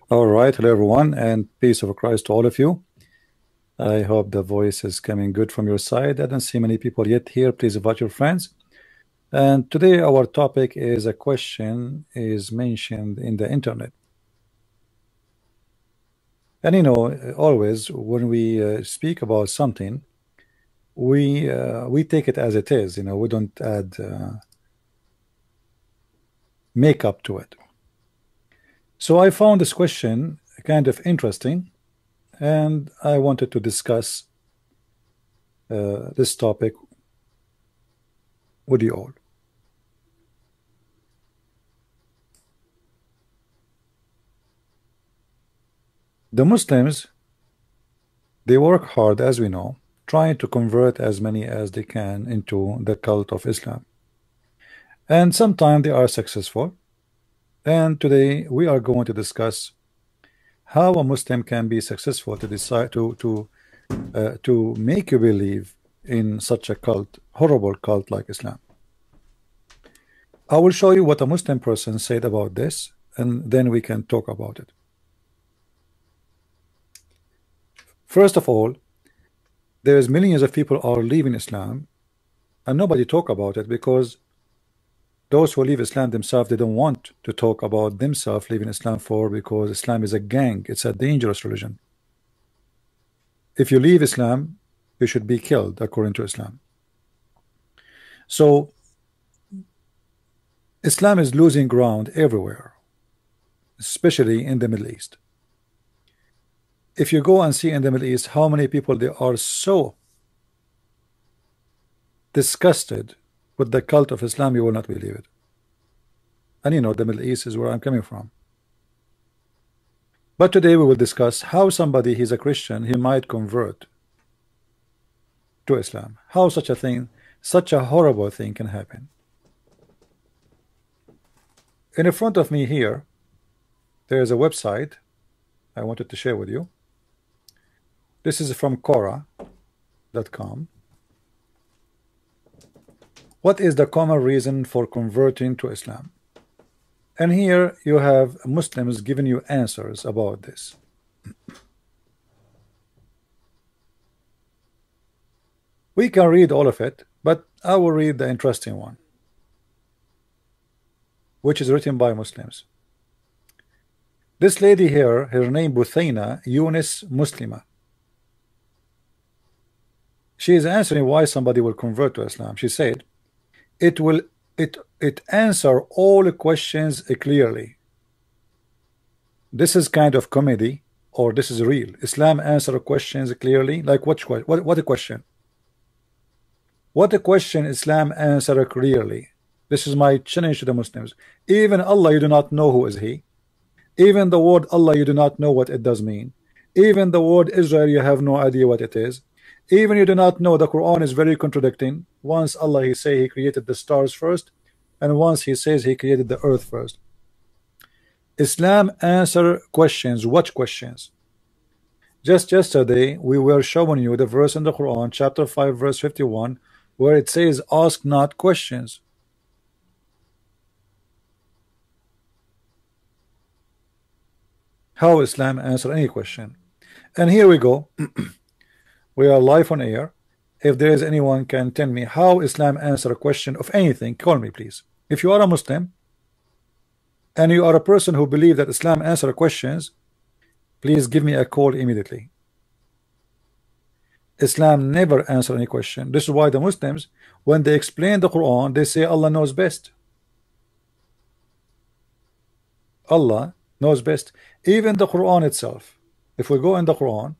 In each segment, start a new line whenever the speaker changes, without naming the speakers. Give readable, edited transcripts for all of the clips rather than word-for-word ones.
All right, hello everyone, and peace of Christ to all of you. I hope the voice is coming good from your side. I don't see many people yet here. Please invite your friends. And today our topic is a question is mentioned in the internet. And always when we speak about something, we take it as it is. We don't add makeup to it. So I found this question kind of interesting, and I wanted to discuss this topic with you all. The Muslims, they work hard, as we know, trying to convert as many as they can into the cult of Islam. And sometimes they are successful. And today we are going to discuss how a Muslim can be successful to decide to make you believe in such a cult, horrible cult like Islam. I will show you what a Muslim person said about this, and then we can talk about it. First of all, there's millions of people are leaving Islam, and nobody talk about it because those who leave Islam themselves, they don't want to talk about themselves leaving Islam because Islam is a gang. It's a dangerous religion. If you leave Islam, you should be killed according to Islam. So Islam is losing ground everywhere, especially in the Middle East. If you go and see in the Middle East how many people they are so disgusted with the cult of Islam, you will not believe it. And the Middle East is where I'm coming from. But today we will discuss how somebody, he's a Christian, he might convert to Islam. How such a thing, such a horrible thing can happen. In front of me here, there is a website I wanted to share with you. This is from Quora.com. What is the common reason for converting to Islam? And here you have Muslims giving you answers about this. We can read all of it, but I will read the interesting one, which is written by Muslims. This lady here, her name Buthaina Yunus Muslima. She is answering why somebody will convert to Islam. She said, it answer all the questions clearly. This is kind of comedy, or this is real. Islam answer questions clearly. Like what a question? What a question Islam answer clearly. This is my challenge to the Muslims. Even Allah, you do not know who is he. Even the word Allah, you do not know what it does mean. Even the word Israel, you have no idea what it is. Even you do not know the Quran is very contradicting. Once Allah, he say he created the stars first, and once he says he created the earth first. Islam answer questions. What questions? Just yesterday we were showing you the verse in the Quran, chapter 5, verse 51, where it says, ask not questions. How Islam answer any question? And here we go. We are live on air. If there is anyone can tell me how Islam answer a question of anything, call me please. If you are a Muslim and you are a person who believe that Islam answer questions, please give me a call immediately. Islam never answer any question. This is why the Muslims, when they explain the Quran, they say Allah knows best. Allah knows best. Even the Quran itself, if we go in the Quran,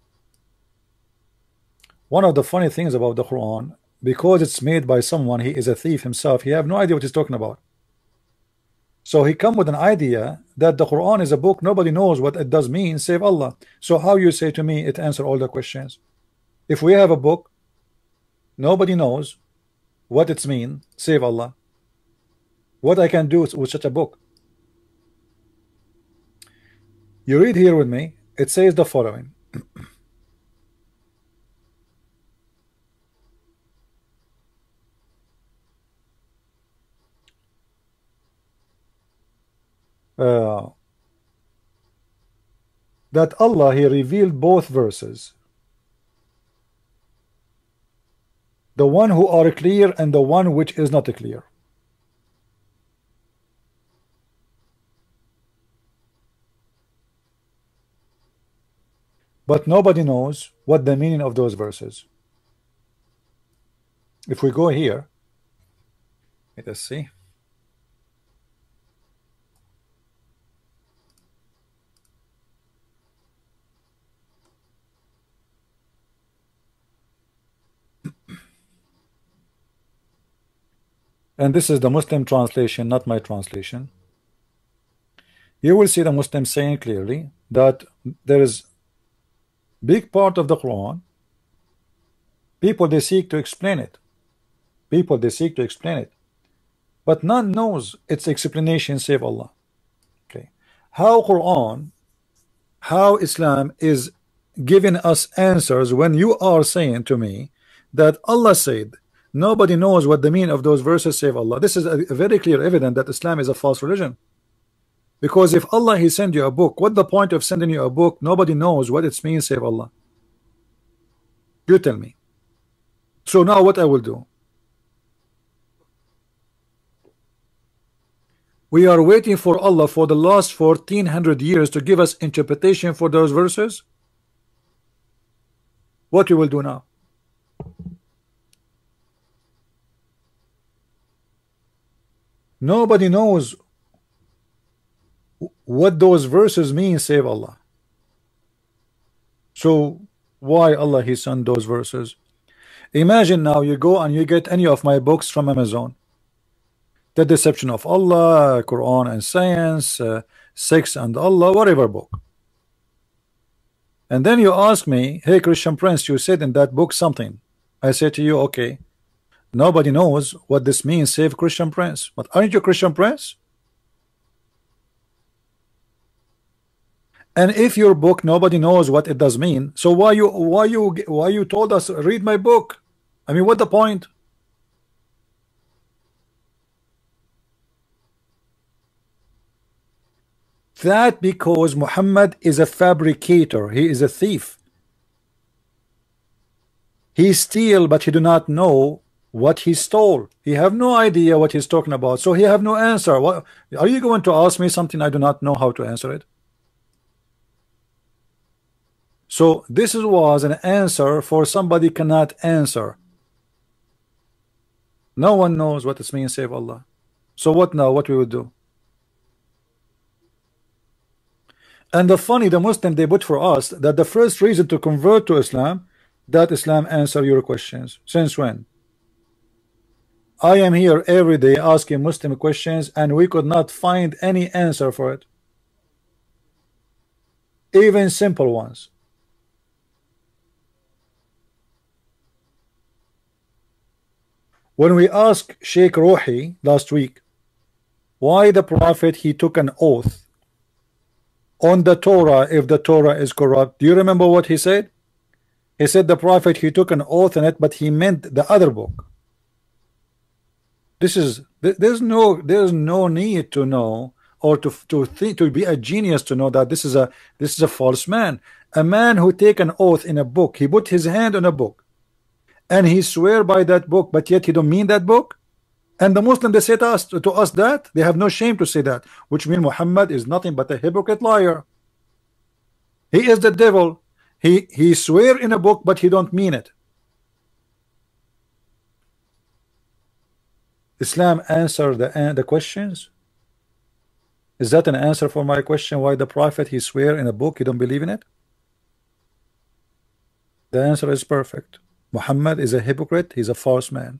one of the funny things about the Quran, because it's made by someone, he is a thief himself, he have no idea what he's talking about. So he come with an idea that the Quran is a book, nobody knows what it does mean save Allah. So how you say to me it answer all the questions? If we have a book, nobody knows what it's mean save Allah. What I can do with such a book? You read here with me, it says the following. that Allah, he revealed both verses, the one who are clear and the one which is not clear. But nobody knows what the meaning of those verses. If we go here, let us see. And this is the Muslim translation, not my translation. You will see the Muslim saying clearly that there is big part of the Quran, people they seek to explain it. People they seek to explain it. But none knows its explanation save Allah. Okay. How Quran, how Islam is giving us answers when you are saying to me that Allah said nobody knows what the meaning of those verses save Allah. This is a very clear evidence that Islam is a false religion. Because if Allah he send you a book, what the point of sending you a book? Nobody knows what it means save Allah. You tell me. So now what I will do? We are waiting for Allah for the last 1400 years to give us interpretation for those verses. What we will do now? Nobody knows what those verses mean save Allah. So why Allah he sent those verses? Imagine now you go and you get any of my books from Amazon. The Deception of Allah, Quran and Science, Sex and Allah, whatever book. And then you ask me, hey Christian Prince, you said in that book something. I say to you, okay, nobody knows what this means save Christian Prince. But aren't you Christian Prince? And if your book nobody knows what it does mean, so why you told us read my book? I mean, what the point? That because Muhammad is a fabricator, he is a thief. He steal, but he do not know what he stole. He have no idea what he's talking about, so he have no answer. What are you going to ask me something I do not know how to answer it? So this was an answer for somebody cannot answer. No one knows what this means save Allah. So what now? What we would do? And the Muslim they put for us that the first reason to convert to Islam, that Islam answer your questions. Since when? I am here every day asking Muslim questions and we could not find any answer for it. Even simple ones. When we asked Sheikh Ruhi last week why the Prophet he took an oath on the Torah if the Torah is corrupt, do you remember what he said? He said the Prophet he took an oath on it, but he meant the other book. There's no need to know or to be a genius to know that this is a false man. A man who take an oath in a book, he put his hand on a book and he swear by that book, but yet he don't mean that book. And the Muslim they say to us that they have no shame to say that, which means Muhammad is nothing but a hypocrite liar. He is the devil. He swear in a book, but he don't mean it. Islam answer the questions. Is that an answer for my question? Why the Prophet he swear in a book, you don't believe in it? The answer is perfect. Muhammad is a hypocrite. He's a false man.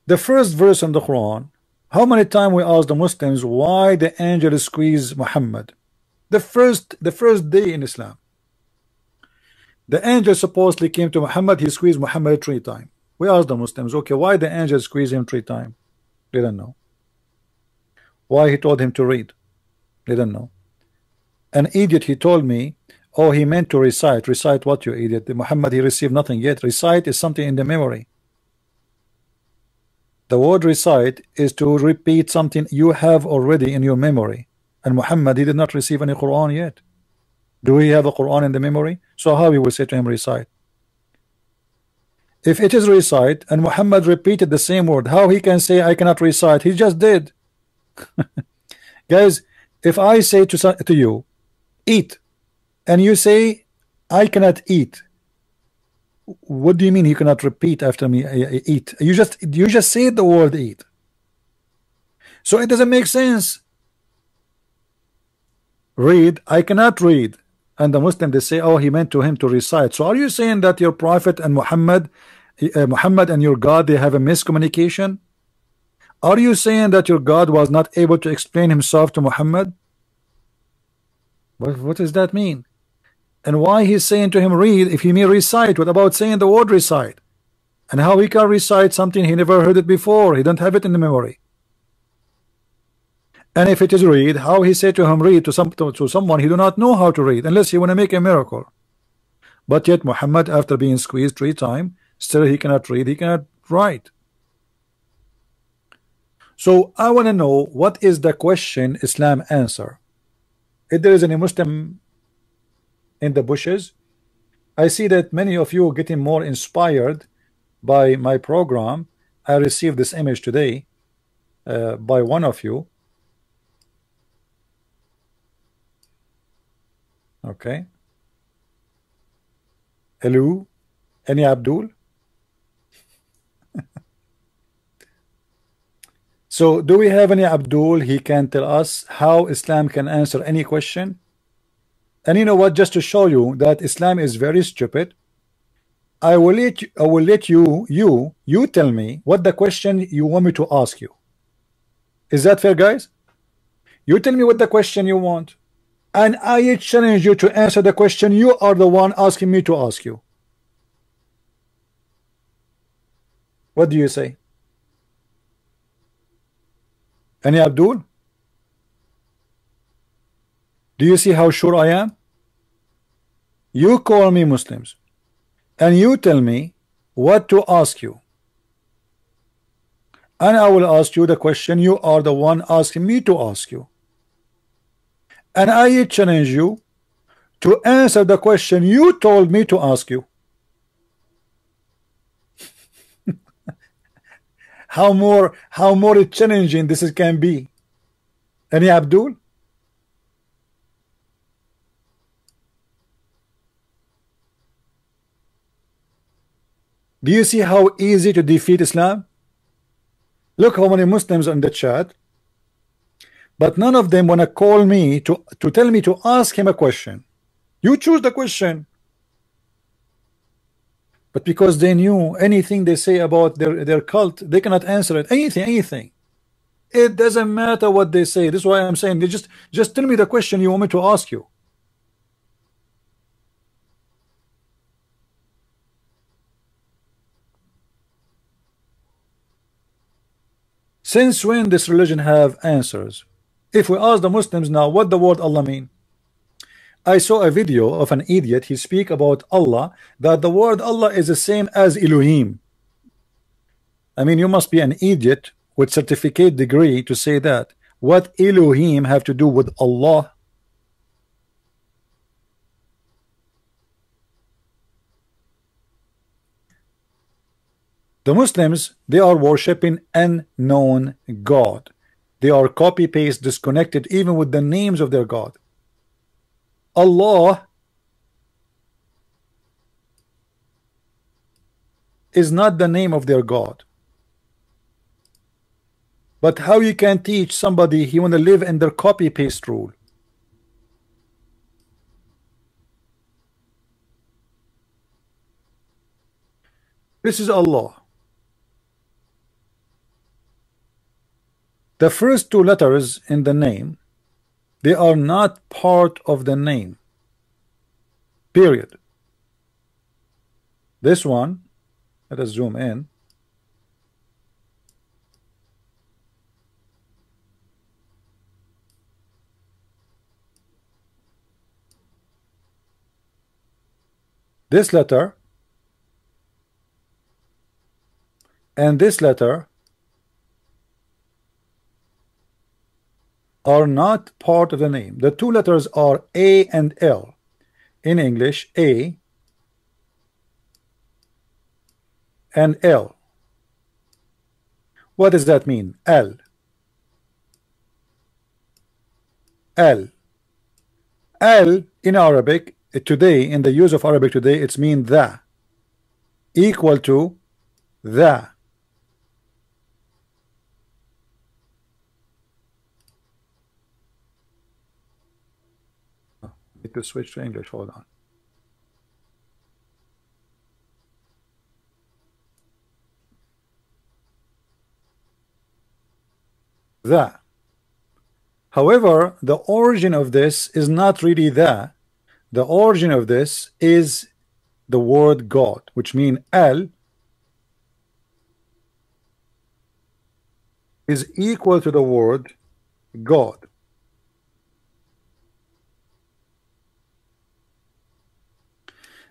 The first verse in the Quran, how many times we ask the Muslims why the angel squeezed Muhammad? The first day in Islam, the angel supposedly came to Muhammad, he squeezed Muhammad 3 times. We asked the Muslims, okay, why the angel squeezed him 3 times? They don't know. Why he told him to read? They don't know. An idiot, he told me, oh, he meant to recite. Recite what, you idiot? Muhammad, he received nothing yet. Recite is something in the memory. The word recite is to repeat something you have already in your memory. And Muhammad, he did not receive any Quran yet. Do we have a Quran in the memory? So how we will say to him recite? If it is recite and Muhammad repeated the same word, how he can say I cannot recite? He just did. Guys, if I say to you, eat, and you say I cannot eat, what do you mean you cannot repeat after me? Eat. You just say the word eat. So it doesn't make sense. Read, I cannot read. And the Muslim, they say, oh, he meant to him to recite. So are you saying that your prophet and Muhammad and your God, they have a miscommunication? Are you saying that your God was not able to explain himself to Muhammad? What does that mean? And why he's saying to him read if he may recite? What about saying the word recite? And how he can recite something he never heard it before? He don't have it in the memory. And if it is read, how he said to him read to someone he do not know how to read, unless he want to make a miracle. But yet Muhammad, after being squeezed 3 times, still he cannot read, he cannot write. So I want to know, what is the question Islam answer? If there is any Muslim in the bushes, I see that many of you are getting more inspired by my program. I received this image today by one of you. Okay. Hello, any Abdul? So do we have any Abdul? He can tell us how Islam can answer any question. And you know what, just to show you that Islam is very stupid, I will let you tell me what the question you want me to ask you. Is that fair, guys? You tell me what the question you want, and I challenge you to answer the question you are the one asking me to ask you. What do you say? Any Abdul? Do you see how sure I am? You call me Muslims and you tell me what to ask you, and I will ask you the question you are the one asking me to ask you, and I challenge you to answer the question you told me to ask you. How more challenging this can be? Any Abdul? Do you see how easy to defeat Islam? Look how many Muslims on the chat, but none of them want to call me to tell me to ask him a question. You choose the question. But because they knew anything they say about their cult, they cannot answer it. Anything. It doesn't matter what they say. This is why I'm saying, they just tell me the question you want me to ask you. Since when this religion have answers? If we ask the Muslims now what the word Allah mean, I saw a video of an idiot. He speak about Allah, that the word Allah is the same as Elohim. I mean, you must be an idiot with certificate degree to say that. What Elohim have to do with Allah? The Muslims, they are worshipping unknown God. They are copy paste disconnected even with the names of their God. Allah is not the name of their God. But how you can teach somebody he want to live in their copy paste rule? This is Allah. The first 2 letters in the name, they are not part of the name. Period. This one, let us zoom in. This letter and this letter are not part of the name. The two letters are A and L. In English, A and L. What does that mean? L. L. L in Arabic today, in the use of Arabic today, it's mean the, equal to the. Need to switch to English. Hold on. The. However, the origin of this is not really the. The origin of this is the word God, which means L is equal to the word God.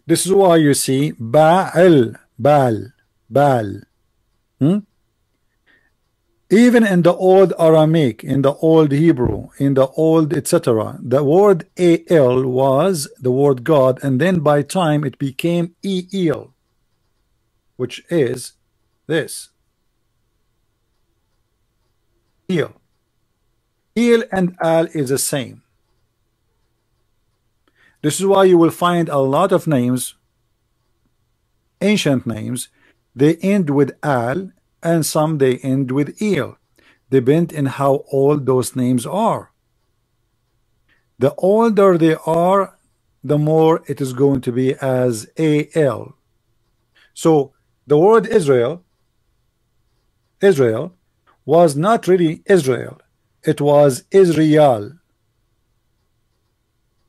This is why you see Ba'al, Bal, Bal. Even in the old Aramaic, in the old Hebrew, in the old etc., the word AL was the word God, and then by time it became EL, which is this. El. El and Al is the same. This is why you will find a lot of names, ancient names, they end with Al, and some they end with El, depend on how old those names are. The older they are, the more it is going to be as AL. So the word Israel was not really Israel, it was Israel.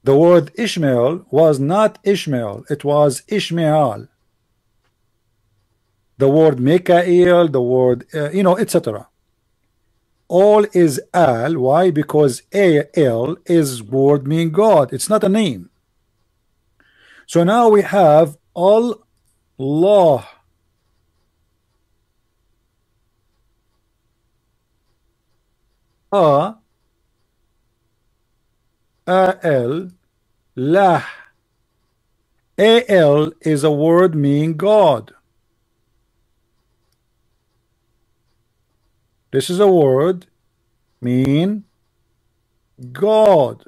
The word Ishmael was not Ishmael, it was Ishmael. The word Mikael, the word etc. All is Al. Why? Because AL is word mean God. It's not a name. So now we have Allah. Al, Lah. Al is a word mean God. This is a word mean God.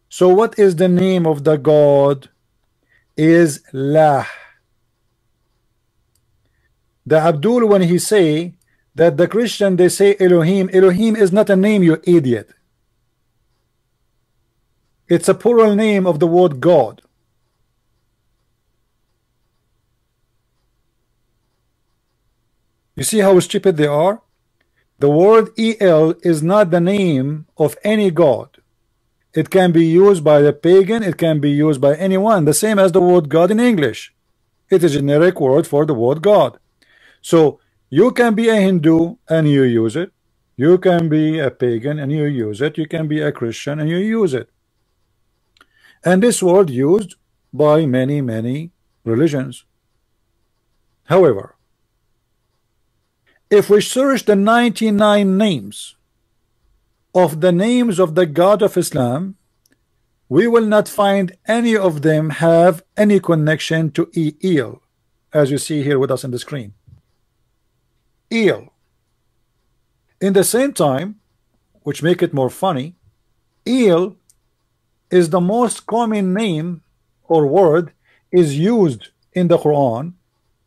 So what is the name of the God? Is Lah. The Abdul, when he say that the Christian they say Elohim, Elohim is not a name, you idiot. It's a plural name of the word God. You see how stupid they are? The word El is not the name of any God. It can be used by the pagan, it can be used by anyone, the same as the word God in English. It is a generic word for the word God. So you can be a Hindu and you use it. You can be a pagan and you use it. You can be a Christian and you use it. And this word used by many religions. However, if we search the 99 names of the names of the God of Islam, we will not find any of them have any connection to El, as you see here with us on the screen. El. In the same time, which make it more funny, El is the most common name or word is used in the Quran,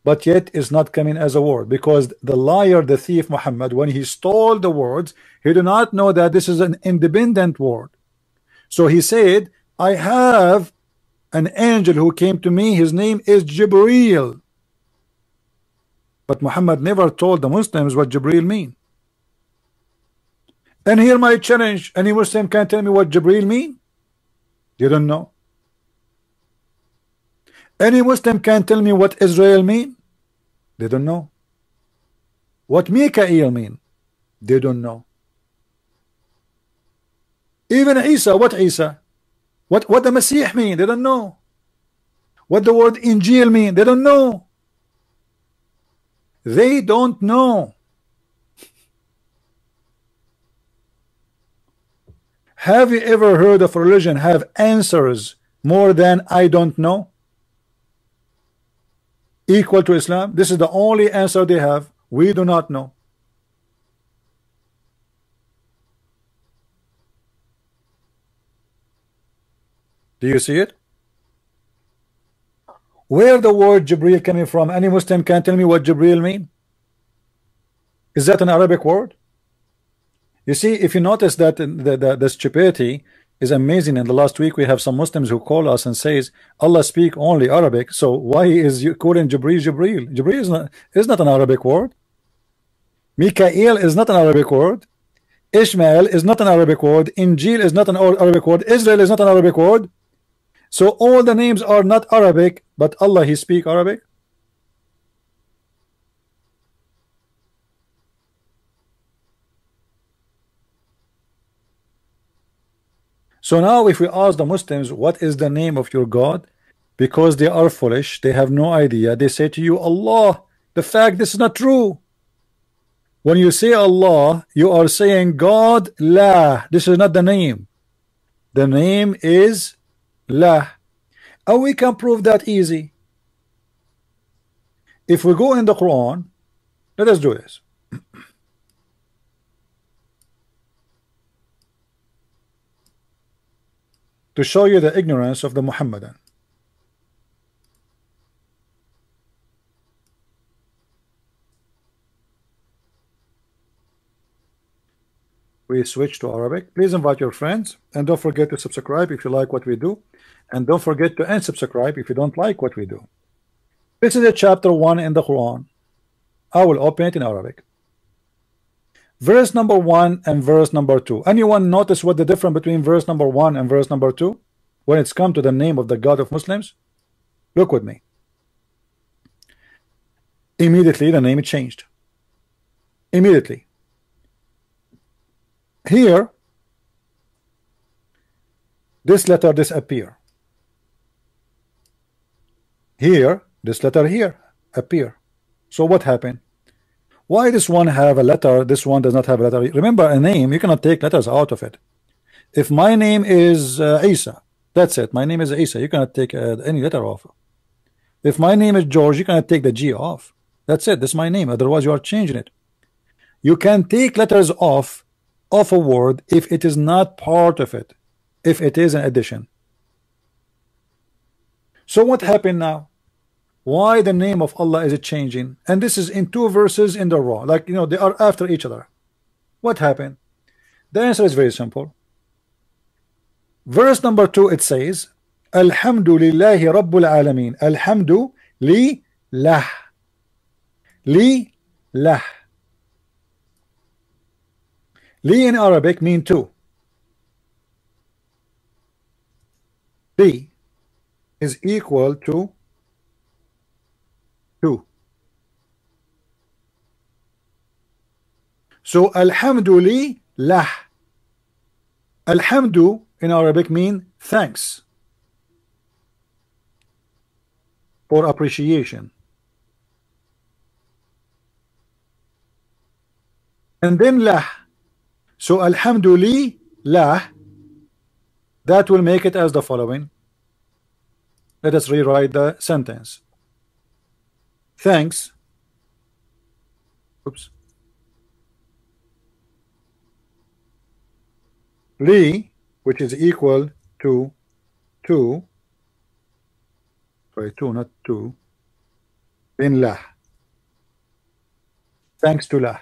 but yet is not coming as a word, because the liar, the thief Muhammad, when he stole the words, he did not know that this is an independent word. So he said, I have an angel who came to me, his name is Jibreel. But Muhammad never told the Muslims what Jibreel mean. And here my challenge, any Muslim can tell me what Jibreel mean? You don't know. Any Muslim can tell me what Israel mean? They don't know. What Mikael mean? They don't know. Even Isa, what Isa? What the Messiah mean? They don't know. What the word Injil mean? They don't know. They don't know. Have you ever heard of a religion have answers more than I don't know equal to Islam? This is the only answer they have. We do not know. Do you see it? Where the word Jibreel coming from? Any Muslim can tell me what Jibreel mean? Is that an Arabic word? You see, if you notice that the stupidity is amazing. In the last week we have some Muslims who call us and says Allah speak only Arabic, so why is you calling Jibreel Jibreel? Jibreel is not an Arabic word. Mikael is not an Arabic word. Ishmael is not an Arabic word. Injil is not an Arabic word. Israel is not an Arabic word. So all the names are not Arabic, but Allah he speak Arabic. So now if we ask the Muslims what is the name of your God, because they are foolish, they have no idea, they say to you Allah. The fact this is not true. When you say Allah, you are saying God La. This is not the name. The name is La. And we can prove that easy. If we go in the Quran, let us do this. To show you the ignorance of the Muhammadan. We switch to Arabic. Please invite your friends and don't forget to subscribe if you like what we do, and don't forget to unsubscribe if you don't like what we do. This is a chapter 1 in the Quran. I will open it in Arabic. Verse number 1 and verse number 2. Anyone notice what the difference between verse number 1 and verse number 2 when it's come to the name of the God of Muslims? Look with me. Immediately the name changed. Immediately. Here this letter disappear. Here this letter here appear. So what happened? Why this one have a letter, this one does not have a letter? Remember, a name, you cannot take letters out of it. If my name is Isa, that's it. My name is Isa. You cannot take any letter off. If my name is George, you cannot take the G off. That's it. That's my name. Otherwise, you are changing it. You can take letters off a word if it is not part of it, if it is an addition. So what happened now? Why the name of Allah is it changing? And this is in 2 verses in the row, like you know, they are after each other. What happened? The answer is very simple. Verse number 2, it says Alhamdulillahi Rabbul Alameen. Alhamdu li lah. Li lah. Li in Arabic mean two. Li is equal to 2. So alhamdulillah. Alhamdu in Arabic mean thanks or appreciation. And then lah. So alhamdulillah, that will make it as the following. Let us rewrite the sentence. Thanks. Oops. Li, which is equal to 2. Sorry, 2, not 2. In lah. Thanks to lah.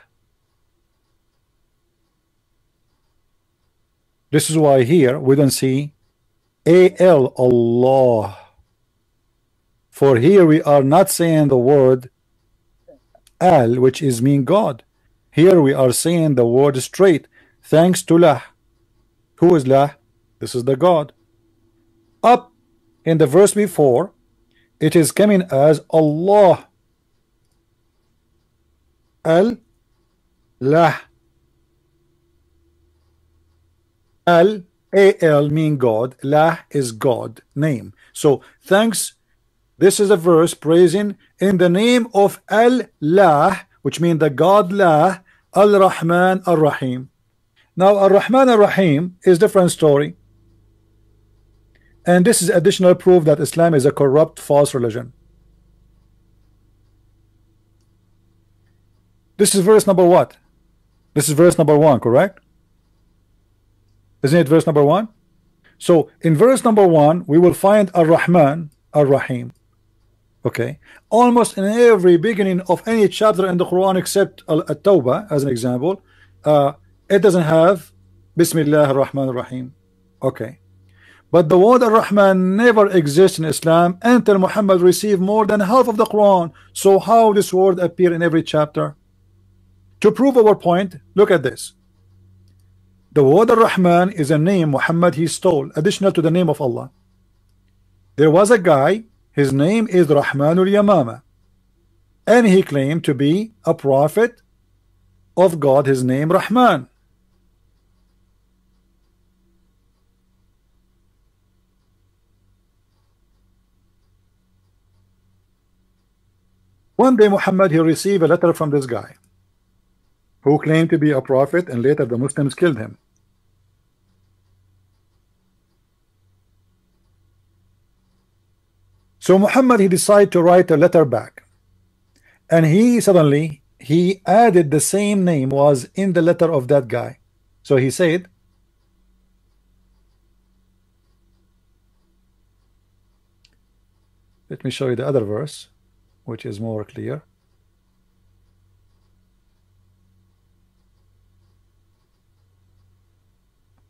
This is why here we don't see al, Allah. For here we are not saying the word al, which is mean God. Here we are saying the word straight. Thanks to lah. Who is lah? This is the God. Up in the verse before, it is coming as Allah. Al lah. Al mean God. Lah is God name. So thanks. This is a verse praising in the name of Allah, which means the God lah, Al-Rahman, Ar-Rahim. Now Ar-Rahman Ar-Rahim is different story, and this is additional proof that Islam is a corrupt, false religion. This is verse number what? This is verse number 1, correct? Isn't it verse number 1? So in verse number 1 we will find Ar-Rahman Ar-Rahim. Okay, almost in every beginning of any chapter in the Quran except At-Tawbah as an example, it doesn't have Bismillah Ar-Rahman Ar-Rahim. Okay, but the word Ar-Rahman never exists in Islam until Muhammad received more than half of the Quran. So how this word appear in every chapter? To prove our point, look at this. The word Ar-Rahman is a name Muhammad he stole, additional to the name of Allah. There was a guy, his name is Rahmanul Yamama, and he claimed to be a prophet of God, his name Rahman. One day Muhammad he received a letter from this guy who claimed to be a prophet, and later the Muslims killed him. So Muhammad he decided to write a letter back, and he suddenly added the same name was in the letter of that guy. So he said, let me show you the other verse which is more clear.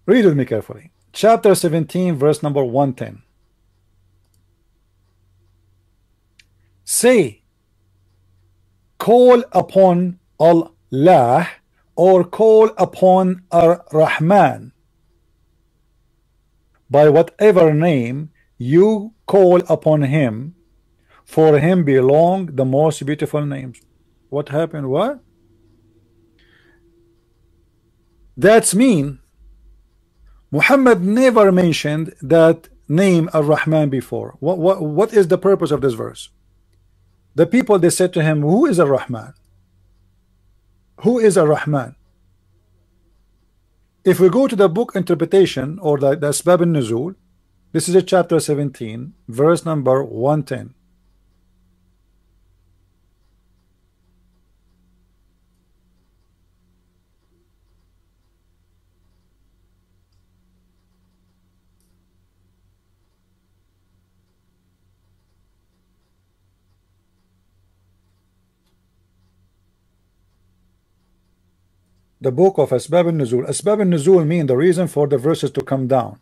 Read with me carefully. Chapter 17 verse number 110. Say, call upon Allah or call upon Ar-Rahman by whatever name you call upon him, for him belong the most beautiful names. What happened? What? That's mean Muhammad never mentioned that name Ar-Rahman before. What is the purpose of this verse? The people, they said to him, who is Ar-Rahman? Who is Ar-Rahman? If we go to the book interpretation or the Asbab al-Nuzul, this is a chapter 17 verse number 110. The book of Asbab al-Nuzul. Asbab al-Nuzul mean the reason for the verses to come down.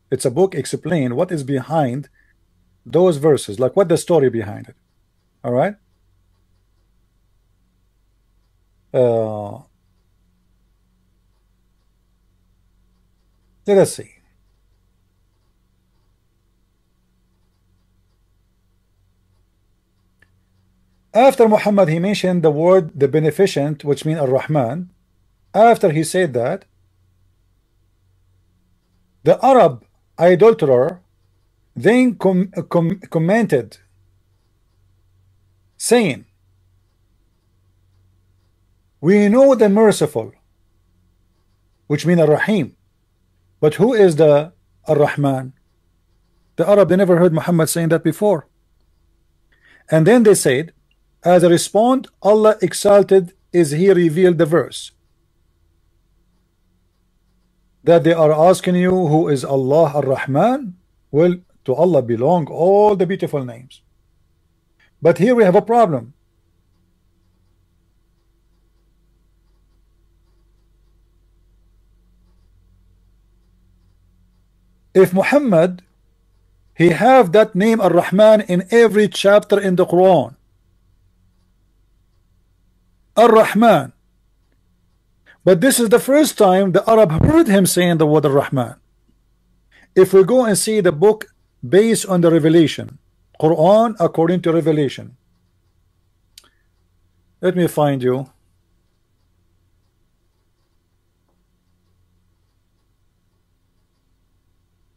It's a book explain what is behind those verses, like what the story behind it. All right. Let us see. After Muhammad he mentioned the word the beneficent, which means Ar-Rahman. After he said that, the Arab idolater then commented, saying, we know the merciful, which means Ar-Rahim, but who is the Ar-Rahman? The Arab, they never heard Muhammad saying that before. And then they said, as a response, Allah exalted is he revealed the verse that they are asking you who is Allah Ar-Rahman. Well, to Allah belong all the beautiful names. But here we have a problem. If Muhammad he have that name Ar-Rahman in every chapter in the Quran, Ar-Rahman, but this is the first time the Arab heard him saying the word Ar-Rahman. If we go and see the book based on the revelation, Quran according to revelation, let me find you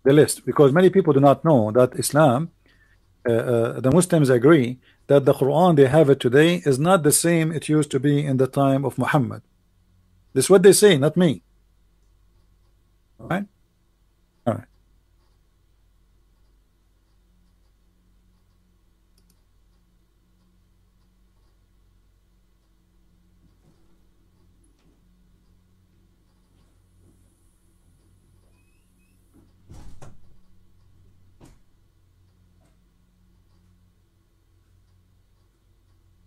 the list, because many people do not know that Islam, the Muslims agree that the Quran they have it today is not the same it used to be in the time of Muhammad. This is what they say, not me. Right? All right.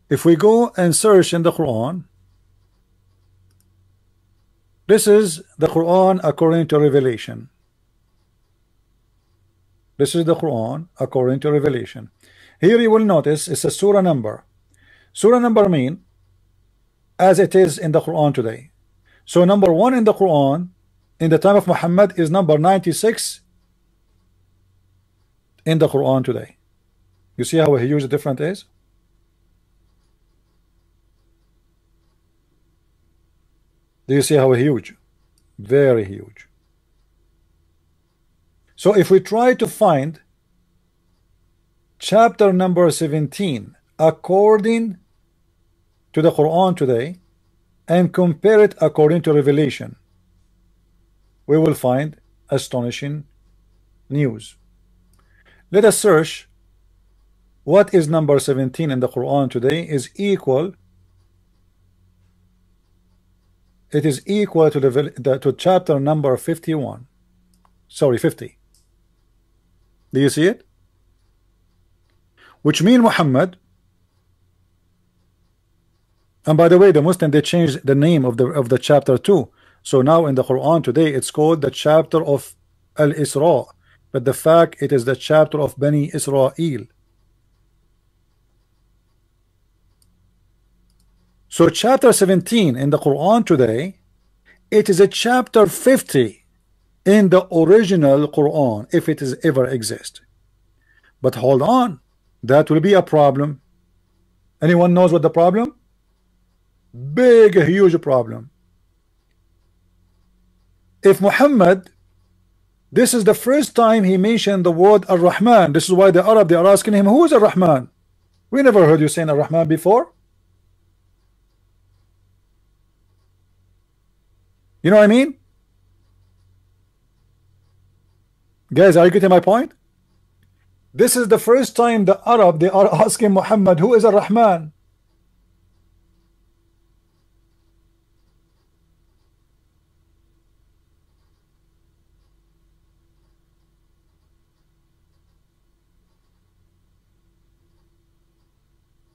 If we go and search in the Quran, this is the Quran according to Revelation. This is the Quran according to Revelation. Here you will notice it's a surah number. Surah number mean as it is in the Quran today. So number 1 in the Quran in the time of Muhammad is number 96 in the Quran today. You see how huge the difference is? Do you see how huge? Very huge. So if we try to find chapter number 17 according to the Quran today and compare it according to Revelation, we will find astonishing news. Let us search what is number 17 in the Quran today is equal. It is equal to to chapter number 51. Sorry, 50. Do you see it? Which mean Muhammad, and by the way, the Muslim they changed the name of the chapter too. So now in the Quran today it's called the chapter of Al-Isra, but the fact it is the chapter of Bani Israel. So chapter 17 in the Quran today, it is a chapter 50 in the original Quran, if it is ever exist. But hold on, that will be a problem. Anyone knows what the problem? Big, huge problem. If Muhammad, this is the first time he mentioned the word Ar-Rahman, this is why the Arab they are asking him, who is Ar-Rahman? We never heard you saying Ar-Rahman before. You know what I mean? Guys, are you getting my point? This is the first time the Arab they are asking Muhammad, who is Ar-Rahman?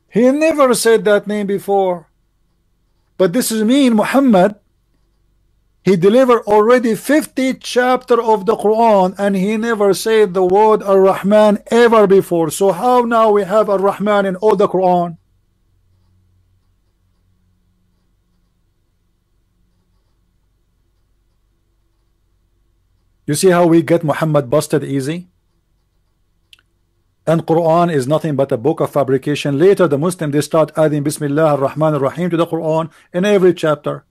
He never said that name before. But this is mean Muhammad, he delivered already 50 chapter of the Quran and he never said the word Ar-Rahman ever before. So how now we have Ar-Rahman in all the Quran? You see how we get Muhammad busted easy? And Quran is nothing but a book of fabrication. Later the Muslim they start adding Bismillah ar-Rahman ar-Rahim to the Quran in every chapter.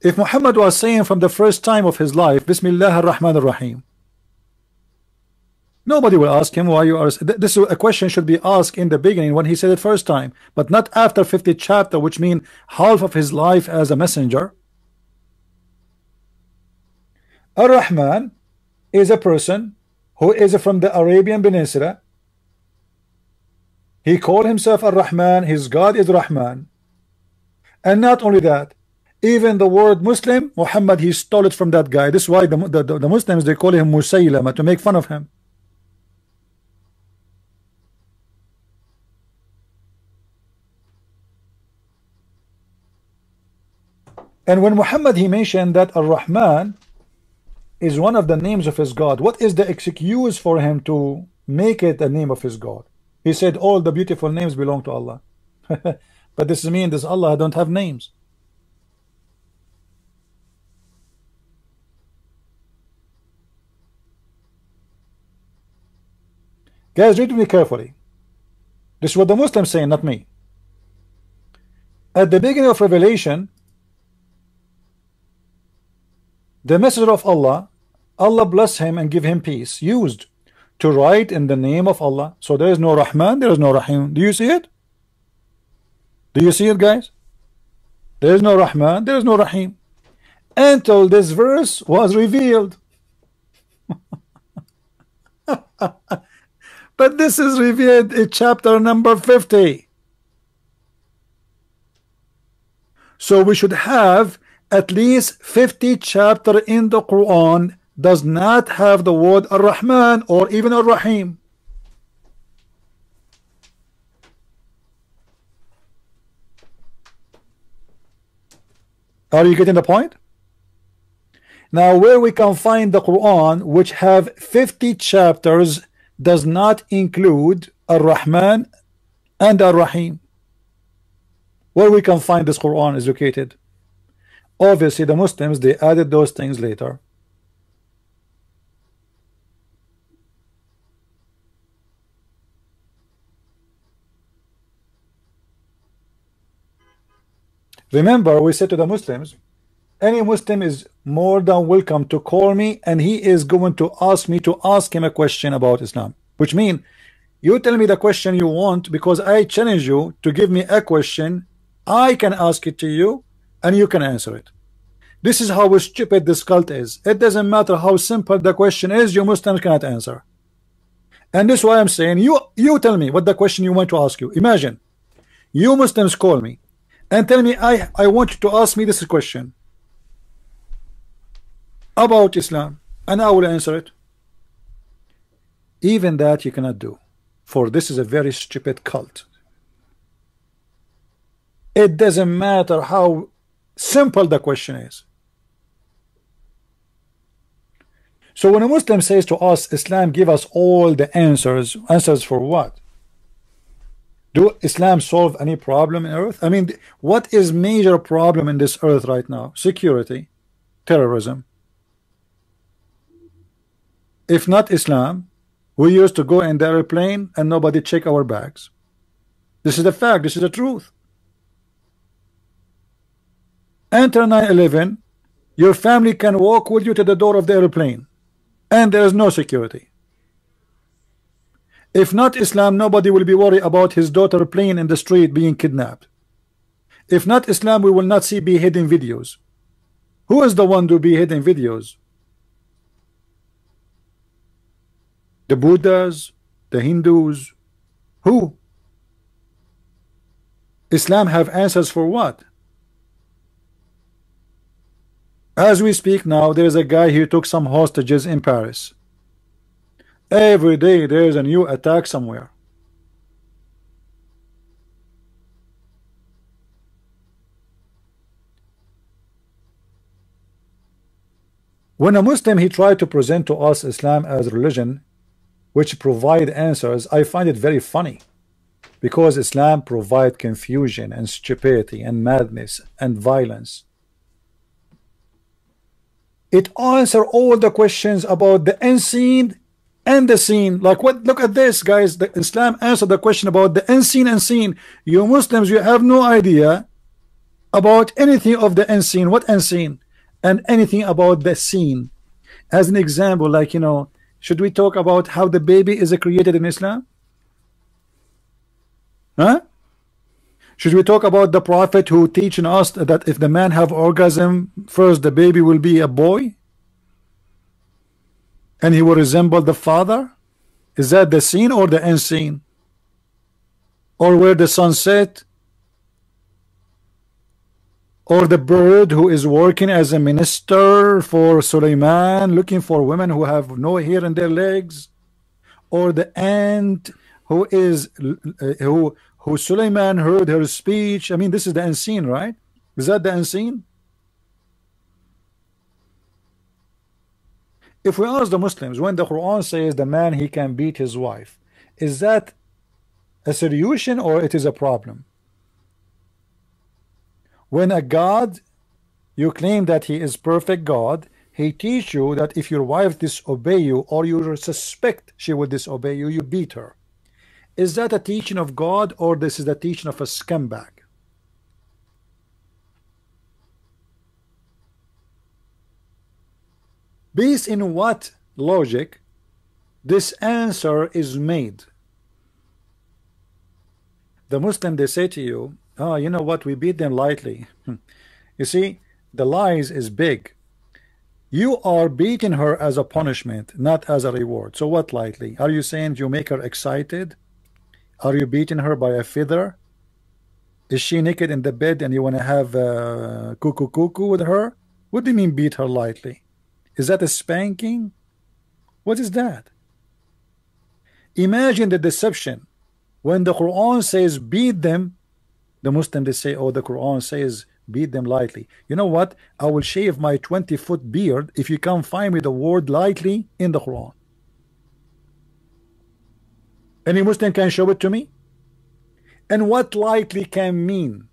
If Muhammad was saying from the first time of his life Bismillah ar-Rahman ar-Rahim, nobody will ask him why you are. This a question should be asked in the beginning when he said it first time, but not after 50 chapter, which mean half of his life as a messenger. Ar-Rahman is a person who is from the Arabian Peninsula. He called himself Ar-Rahman, his God is Rahman. And not only that, even the word Muslim, Muhammad, he stole it from that guy. This is why the Muslims they call him Musaylama, to make fun of him. And when Muhammad he mentioned that Ar-Rahman is one of the names of his God, what is the excuse for him to make it a name of his God? He said all the beautiful names belong to Allah. But this means this Allah don't have names. Guys, read me carefully. This is what the Muslims saying, not me. At the beginning of Revelation, the messenger of Allah, Allah bless him and give him peace, used to write in the name of Allah. So there is no Rahman, there is no Rahim. Do you see it? Do you see it, guys? There is no Rahman, there is no Rahim, until this verse was revealed. But this is revealed in chapter number 50. So we should have at least 50 chapter in the Quran does not have the word Ar-Rahman or even Ar-Rahim. Are you getting the point? Now where we can find the Quran which have 50 chapters does not include Ar-Rahman and Ar-Rahim. Where we can find this Quran is located. Obviously the Muslims, they added those things later. Remember, we said to the Muslims, any Muslim is more than welcome to call me, and he is going to ask me to ask him a question about Islam. Which means, you tell me the question you want, because I challenge you to give me a question, I can ask it to you, and you can answer it. This is how stupid this cult is. It doesn't matter how simple the question is, you Muslims cannot answer. And this is why I'm saying, you tell me what the question you want to ask you. Imagine, you Muslims call me, and tell me I want you to ask me this question about Islam, and I will answer it. Even that you cannot do, for this is a very stupid cult. It doesn't matter how simple the question is. So when a Muslim says to us, Islam give us all the answers for what? Do Islam solve any problem in earth? I mean, what is major problem in this earth right now? Security, terrorism. If not Islam, we used to go in the airplane and nobody check our bags. This is the fact, this is the truth. Enter 9/11, your family can walk with you to the door of the airplane and there is no security. If not Islam, nobody will be worried about his daughter playing in the street being kidnapped. If not Islam, we will not see beheading videos. Who is the one to beheading videos? The Buddhas, the Hindus, who? Islam have answers for what? As we speak now, there is a guy who took some hostages in Paris. Every day there is a new attack somewhere. When a Muslim he tried to present to us Islam as religion which provide answers, I find it very funny, because Islam provide confusion and stupidity and madness and violence. It answer all the questions about the unseen and the seen. Like what? Look at this, guys. The Islam answer the question about the unseen and seen. You Muslims, you have no idea about anything of the unseen. What unseen? And anything about the seen. As an example, like, you know, should we talk about how the baby is created in Islam? Huh? Should we talk about the prophet who teaching us that if the man have orgasm first, the baby will be a boy and he will resemble the father? Is that the seen or the unseen? Or where the sun set? Or the bird who is working as a minister for Suleiman, looking for women who have no hair in their legs? Or the ant who is who Suleiman heard her speech? I mean, this is the unseen, right? Is that the unseen? If we ask the Muslims, when the Quran says the man he can beat his wife, is that a solution or it is a problem? When a God, you claim that he is perfect God, he teach you that if your wife disobey you or you suspect she will disobey you, you beat her. Is that a teaching of God or this is the teaching of a scumbag? Based in what logic this answer is made? The Muslim, they say to you, Oh, you know what? We beat them lightly. You see, the lies is big. You are beating her as a punishment, not as a reward. So what lightly? Are you saying you make her excited? Are you beating her by a feather? Is she naked in the bed and you want to have cuckoo cuckoo with her? What do you mean beat her lightly? Is that a spanking? What is that? Imagine the deception. When the Quran says beat them, the Muslims they say, oh, the Quran says beat them lightly. You know what? I will shave my 20-foot beard if you can find me the word lightly in the Quran. Any Muslim can show it to me? And what lightly can mean?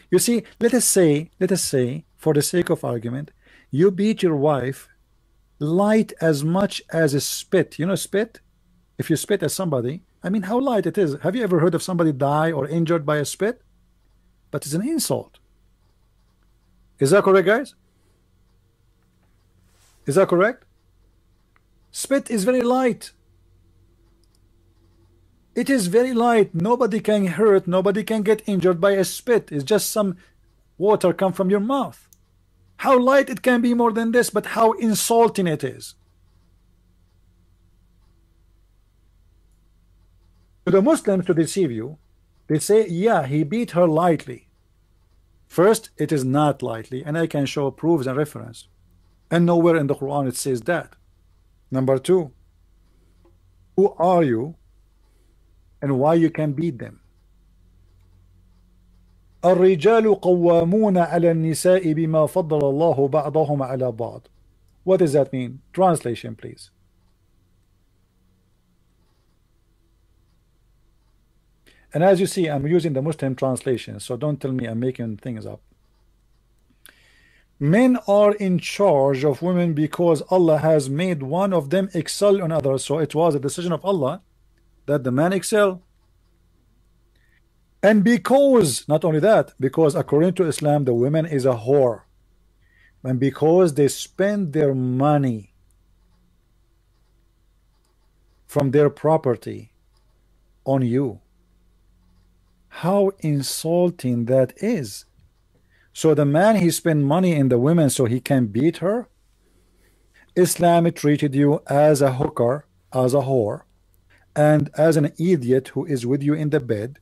You see, let us say, for the sake of argument, you beat your wife light as much as a spit. You know spit? If you spit at somebody, I mean, how light it is. Have you ever heard of somebody die or injured by a spit? But it's an insult. Is that correct, guys? Is that correct? Spit is very light. It is very light. Nobody can hurt, nobody can get injured by a spit. It's just some water come from your mouth. How light it can be more than this, but how insulting it is. To the Muslims, to deceive you, they say, yeah, he beat her lightly. First, it is not lightly, and I can show proofs and reference. And nowhere in the Quran it says that. Number two, who are you and why you can beat them? الرجال قوامون على النساء بما فضل الله بعضهم على بعض. What does that mean? Translation, please. And as you see, I'm using the Muslim translation, so don't tell me I'm making things up. Men are in charge of women because Allah has made one of them excel on others. So it was a decision of Allah that the man excel. And because, not only that, because according to Islam, the woman is a whore. And because they spend their money from their property on you. How insulting that is. So the man, he spent money in the women so he can beat her. Islam treated you as a hooker, as a whore, and as an idiot who is with you in the bed.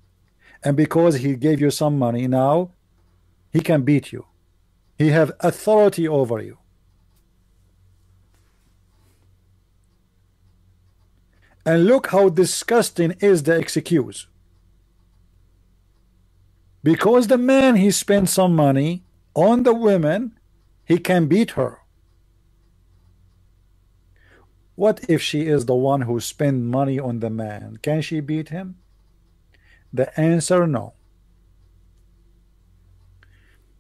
And because he gave you some money, now he can beat you. He have authority over you. And look how disgusting is the excuse. Because the man, he spent some money on the women, he can beat her. What if she is the one who spent money on the man? Can she beat him? The answer, no.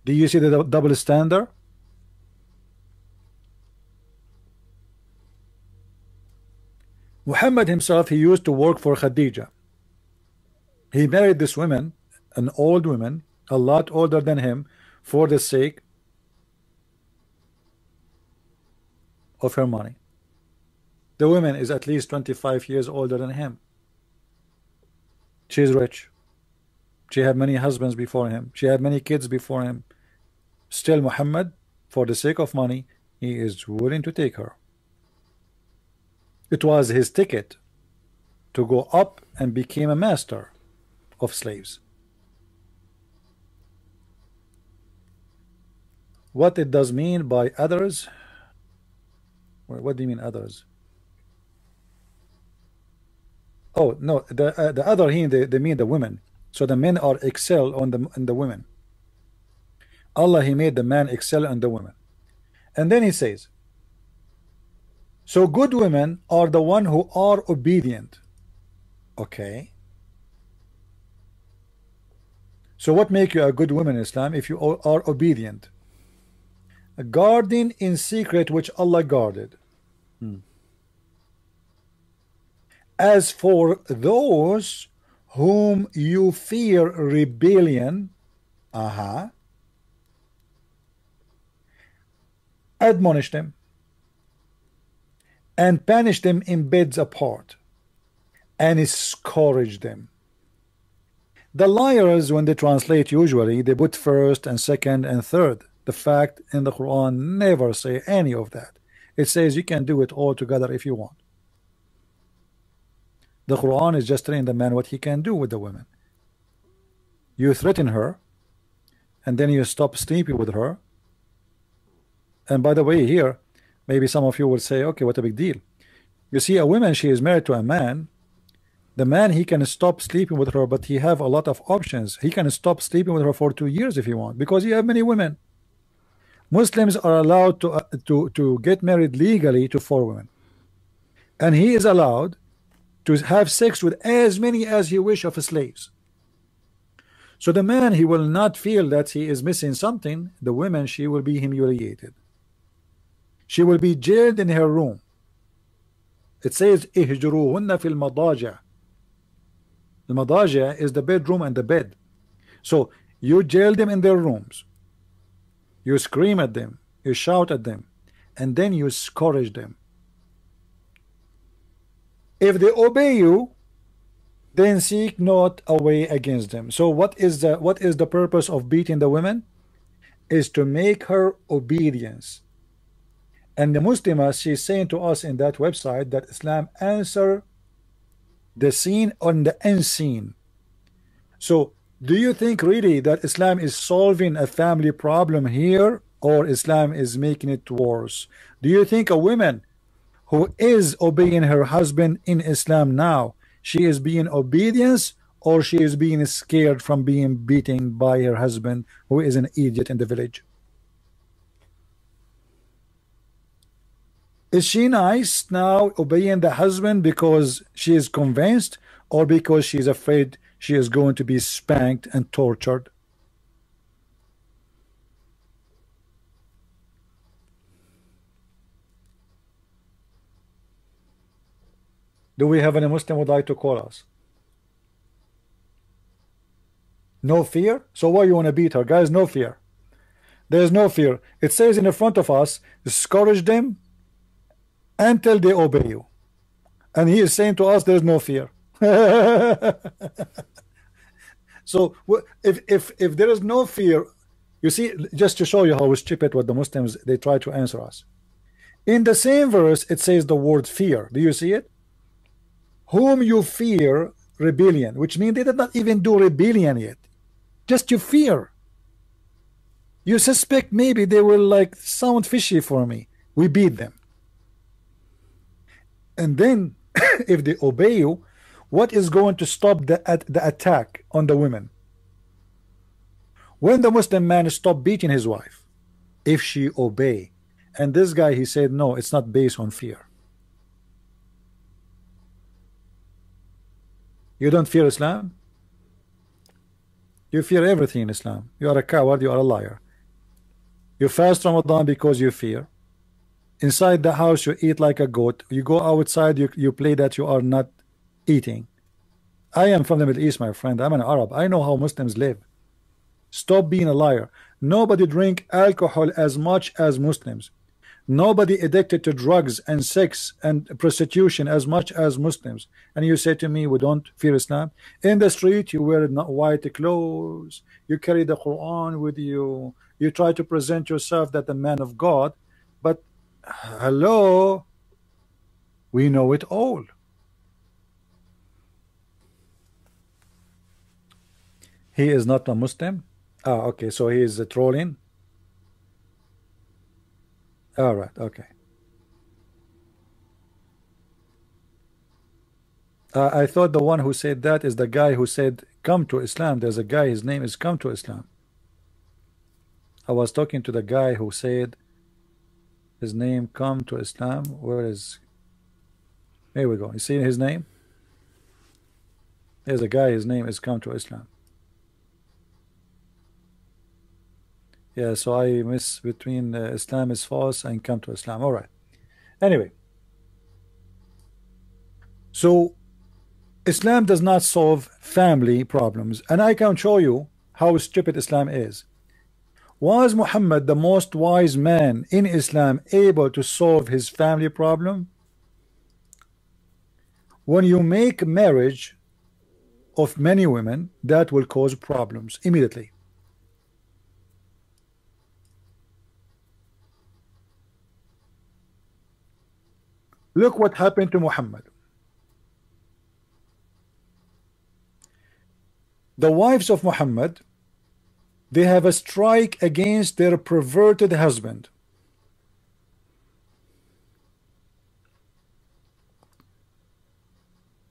Do you see the double standard? Muhammad himself, he used to work for Khadija. He married this woman, an old woman, a lot older than him, for the sake of her money. The woman is at least 25 years older than him. She is rich. She had many husbands before him. She had many kids before him. Still, Muhammad, for the sake of money, he is willing to take her. It was his ticket to go up and become a master of slaves. What it does mean by others? What do you mean others? Oh no, the other here they mean the women. So the men are excel on the women. Allah, he made the man excel on the women. And then he says, so good women are the one who are obedient. Okay. So what make you a good woman in Islam? If you are obedient, guarding in secret which Allah guarded. As for those whom you fear rebellion, admonish them and punish them in beds apart and scourge them. The liars, when they translate, usually they put first and second and third. The fact in the Quran never say any of that. It says you can do it all together if you want. The Quran is just telling the man what he can do with the women. You threaten her, and then you stop sleeping with her. And by the way, here, maybe some of you will say, okay, what a big deal. You see, a woman, she is married to a man. The man, he can stop sleeping with her, but he have a lot of options. He can stop sleeping with her for 2 years if he want, because he have many women. Muslims are allowed to get married legally to 4 women, and he is allowed to have sex with as many as he wish of slaves. So the man, he will not feel that he is missing something. The woman, she will be humiliated. She will be jailed in her room. It says ihjuruhunna fil madaja. The madaja is the bedroom and the bed. So you jail them in their rooms. You scream at them, you shout at them, and then you scourge them. If they obey you, then seek not a way against them. So what is the purpose of beating the women? Is to make her obedience. And the Muslimah, she's saying to us in that website that Islam answer the seen on the unseen. So do you think really that Islam is solving a family problem here, or Islam is making it worse? Do you think a woman who is obeying her husband in Islam now, she is being obedience, or she is being scared from being beaten by her husband, who is an idiot in the village? Is she nice now, obeying the husband because she is convinced, or because she is afraid she is going to be spanked and tortured? Do we have any Muslim who would like to call us? No fear? So why you want to beat her? Guys, no fear. There is no fear. It says in the front of us, discourage them until they obey you. And he is saying to us, there's no fear. So if there is no fear, you see, just to show you how stupid what the Muslims, they try to answer us. In the same verse, it says the word fear. Do you see it? Whom you fear, rebellion, which means they did not even do rebellion yet. Just you fear. You suspect maybe they will like sound fishy for me. We beat them. And then if they obey you, what is going to stop the attack on the women? When the Muslim man stop beating his wife, if she obey. And this guy, he said, no, it's not based on fear. You don't fear Islam? You fear everything in Islam. You are a coward, you are a liar. You fast Ramadan because you fear. Inside the house you eat like a goat. You go outside, you play that you are not eating. I am from the Middle East, my friend. I'm an Arab. I know how Muslims live. Stop being a liar. Nobody drink alcohol as much as Muslims. Nobody addicted to drugs and sex and prostitution as much as Muslims. And you say to me, we don't fear Islam? In the street, you wear not white clothes. You carry the Quran with you. You try to present yourself that the man of God. But hello, we know it all. He is not a Muslim. Ah, okay, so he is trolling. All right, okay. I thought the one who said that is the guy who said come to Islam. There's a guy, his name is Come to Islam. I was talking to the guy who said his name Come to Islam. Where is, here we go. You see his name? There's a guy, his name is Come to Islam. Yeah, so I miss between Islam is false and Come to Islam. All right. Anyway, so Islam does not solve family problems, and I can show you how stupid Islam is. Was Muhammad, the most wise man in Islam, able to solve his family problem? When you make marriage of many women, that will cause problems immediately. Look what happened to Muhammad. The wives of Muhammad, they have a strike against their perverted husband.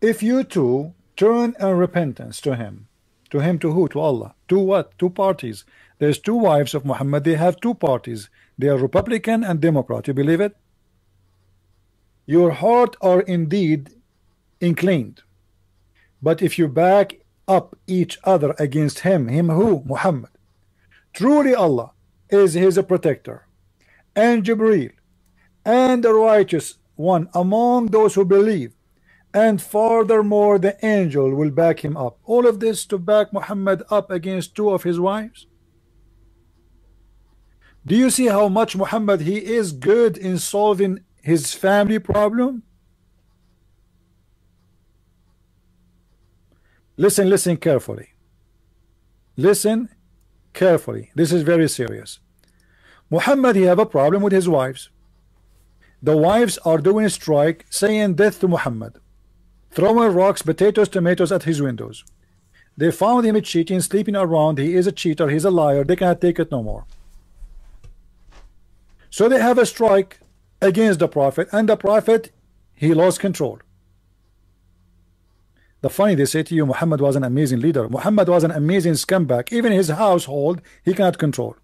If you two turn in repentance to him to who? To Allah. To what? Two parties. There's two wives of Muhammad. They have two parties. They are Republican and Democrat. You believe it? Your heart are indeed inclined. But if you back up each other against him who? Muhammad. Truly Allah is his protector, and Jibreel, and the righteous one among those who believe, and furthermore the angel will back him up. All of this to back Muhammad up against two of his wives. Do you see how much Muhammad he is good in solving his family problem? Listen carefully. Listen carefully. This is very serious. Muhammad, he have a problem with his wives. The wives are doing a strike, saying death to Muhammad, throwing rocks, potatoes, tomatoes at his windows. They found him cheating, sleeping around. He is a cheater. He's a liar. They cannot take it no more. So they have a strike against the Prophet, and the Prophet, he lost control. The funny, they say to you, Muhammad was an amazing leader. Muhammad was an amazing scumbag. Even his household, he cannot control.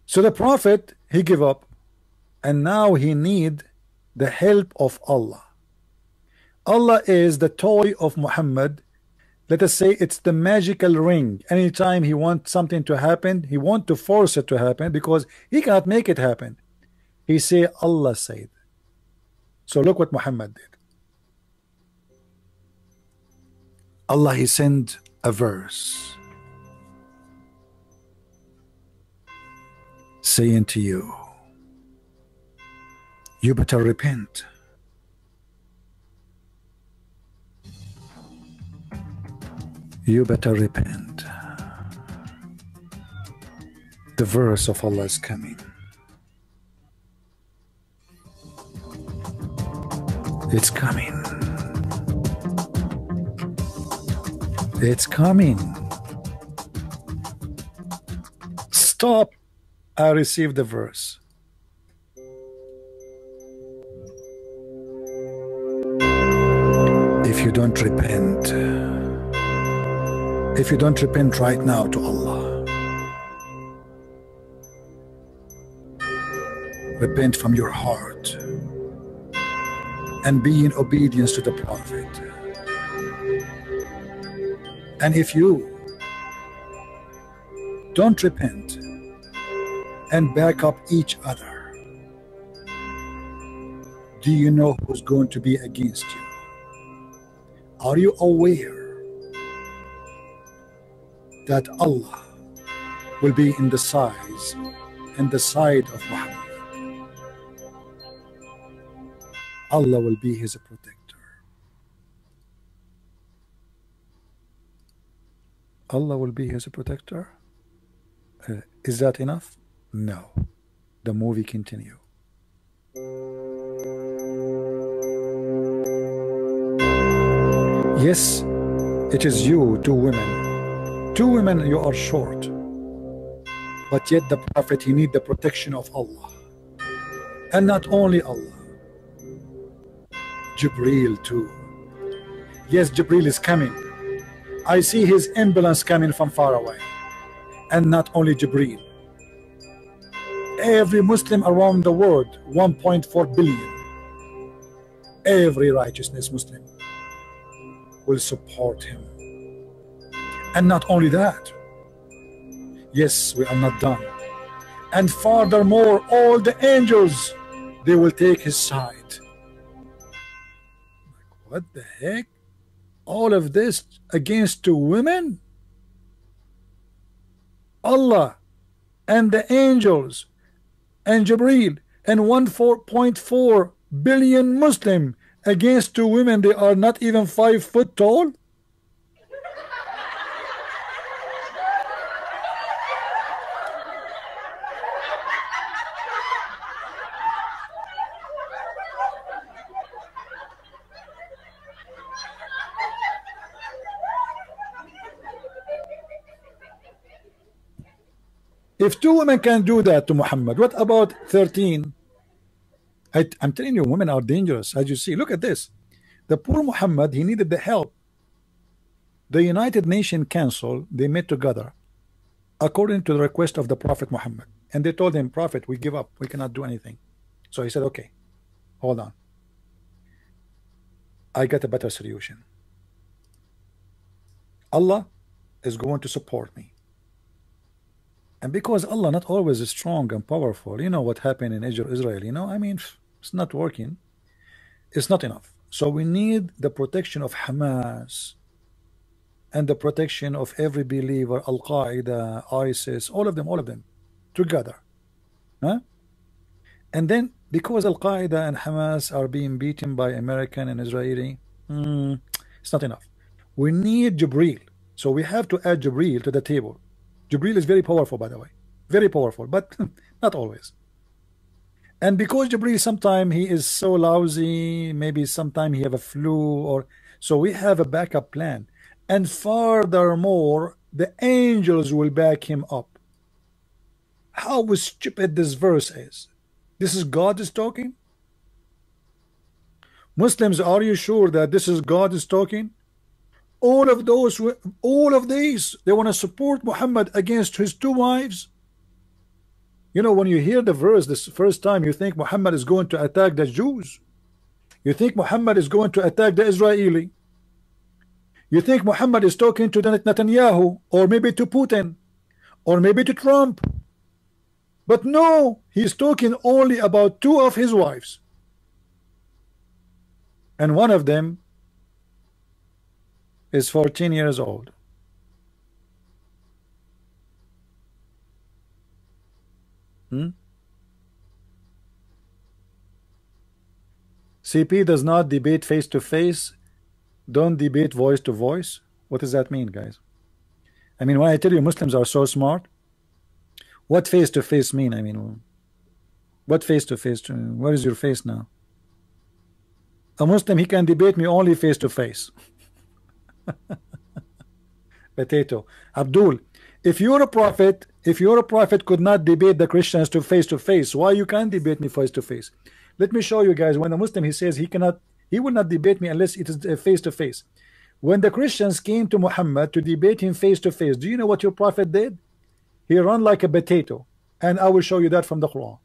So the Prophet, he give up, and now he need the help of Allah. Allah is the toy of Muhammad. Let us say it's the magical ring. Anytime he wants something to happen, he want to force it to happen because he cannot make it happen. He say Allah said. So look what Muhammad did. Allah, he sent a verse saying to you, you better repent. You better repent. The verse of Allah is coming. It's coming. It's coming. Stop. I received the verse. If you don't repent, right now to Allah, repent from your heart and be in obedience to the Prophet. And if you don't repent and back up each other, do you know who's going to be against you? Are you aware that Allah will be in the side of Muhammad? Allah will be his protector. Allah will be his protector. Is that enough? No. The movie continue. Yes, it is you, two women. Two women, you are short. But yet the Prophet, he need the protection of Allah. And not only Allah, Jibreel too. Yes, Jibreel is coming. I see his ambulance coming from far away. And not only Jibreel. Every Muslim around the world, 1.4 billion, every righteousness Muslim will support him. And not only that, yes, we are not done. And furthermore, all the angels, they will take his side. What the heck? All of this against two women? Allah and the angels and Jibreel and 1.4 billion Muslim against two women, they are not even 5 foot tall. If two women can do that to Muhammad, what about 13? I'm telling you, women are dangerous. As you see, look at this. The poor Muhammad, he needed the help. The United Nations Council, they met together according to the request of the Prophet Muhammad, and they told him, Prophet, we give up, we cannot do anything. So he said, okay, hold on, I got a better solution. Allah is going to support me. And because Allah not always is strong and powerful, you know what happened in Israel, you know, I mean, it's not working, it's not enough. So we need the protection of Hamas and the protection of every believer, Al-Qaeda, ISIS, all of them together. Huh? And then because Al-Qaeda and Hamas are being beaten by American and Israeli, it's not enough. We need Jibril. So we have to add Jibril to the table. Jibril is very powerful, by the way, very powerful, but not always. And because Jibril sometimes he is so lousy, maybe sometimes he have a flu, or so we have a backup plan. And furthermore, the angels will back him up. How stupid this verse is. This is God is talking. Muslims, are you sure that this is God is talking? All of these, they want to support Muhammad against his two wives. You know, when you hear the verse this first time, you think Muhammad is going to attack the Jews. You think Muhammad is going to attack the Israeli. You think Muhammad is talking to Netanyahu, or maybe to Putin, or maybe to Trump. But no, he's talking only about two of his wives. And one of them is 14 years old. CP does not debate face to face. Don't debate voice to voice. What does that mean, guys? I mean, when I tell you Muslims are so smart, what face to face mean? I mean, what face to face? Where is your face now? A Muslim, he can debate me only face to face. Potato. Abdul, if you're a prophet could not debate the Christians to face, why you can't debate me face to face? Let me show you guys. When a Muslim, he says he will not debate me unless it is face to face. When the Christians came to Muhammad to debate him face to face, do you know what your prophet did? He ran like a potato, and I will show you that from the Quran.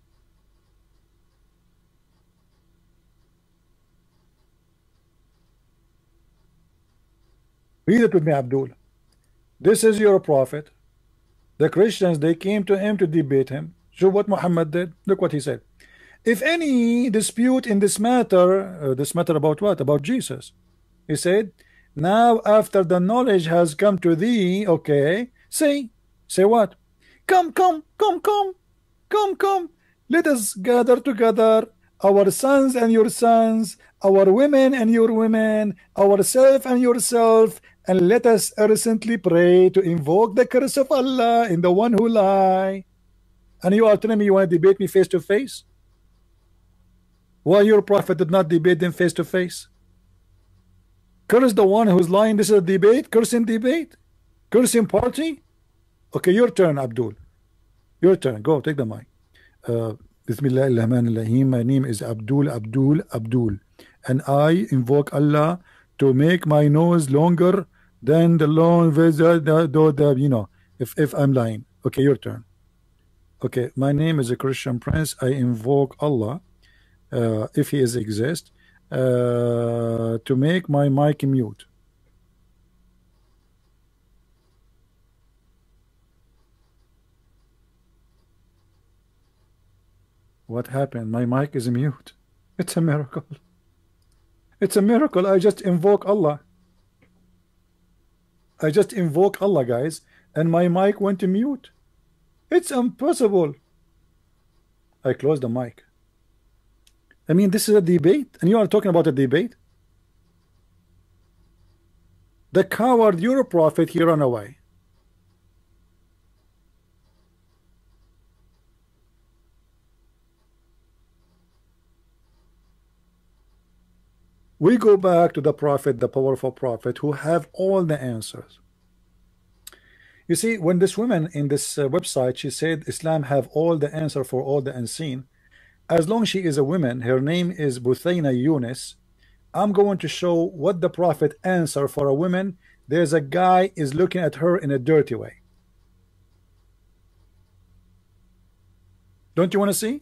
Read it with me, Abdul. This is your prophet. The Christians, they came to him to debate him. So what Muhammad did? Look what he said. If any dispute in this matter about what? About Jesus. He said, now after the knowledge has come to thee, okay, say what? Come. Let us gather together, our sons and your sons, our women and your women, ourself and yourself, and let us earnestly pray to invoke the curse of Allah in the one who lie. And you are telling me you want to debate me face to face? Why your prophet did not debate them face to face? Curse the one who's lying. This is a debate. Cursing debate. Cursing party. Okay, your turn, Abdul. Your turn. Go, take the mic. Bismillah ar-Rahman ar-Rahim. My name is Abdul, and I invoke Allah to make my nose longer than the long you know, if I'm lying. Okay, your turn. Okay, my name is a Christian Prince. I invoke Allah, if he exists, to make my mic mute. What happened? My mic is mute. It's a miracle. It's a miracle. I just invoke Allah. I just invoke Allah, guys, and my mic went to mute. It's impossible. I closed the mic. I mean, this is a debate, and you are talking about a debate. The coward, you're a prophet, he ran away. We go back to the prophet, the powerful prophet, who have all the answers. You see, when this woman in this website, she said Islam have all the answer for all the unseen. As long as she is a woman, her name is Buthaina Yunus. I'm going to show what the prophet answer for a woman. There's a guy is looking at her in a dirty way. Don't you want to see?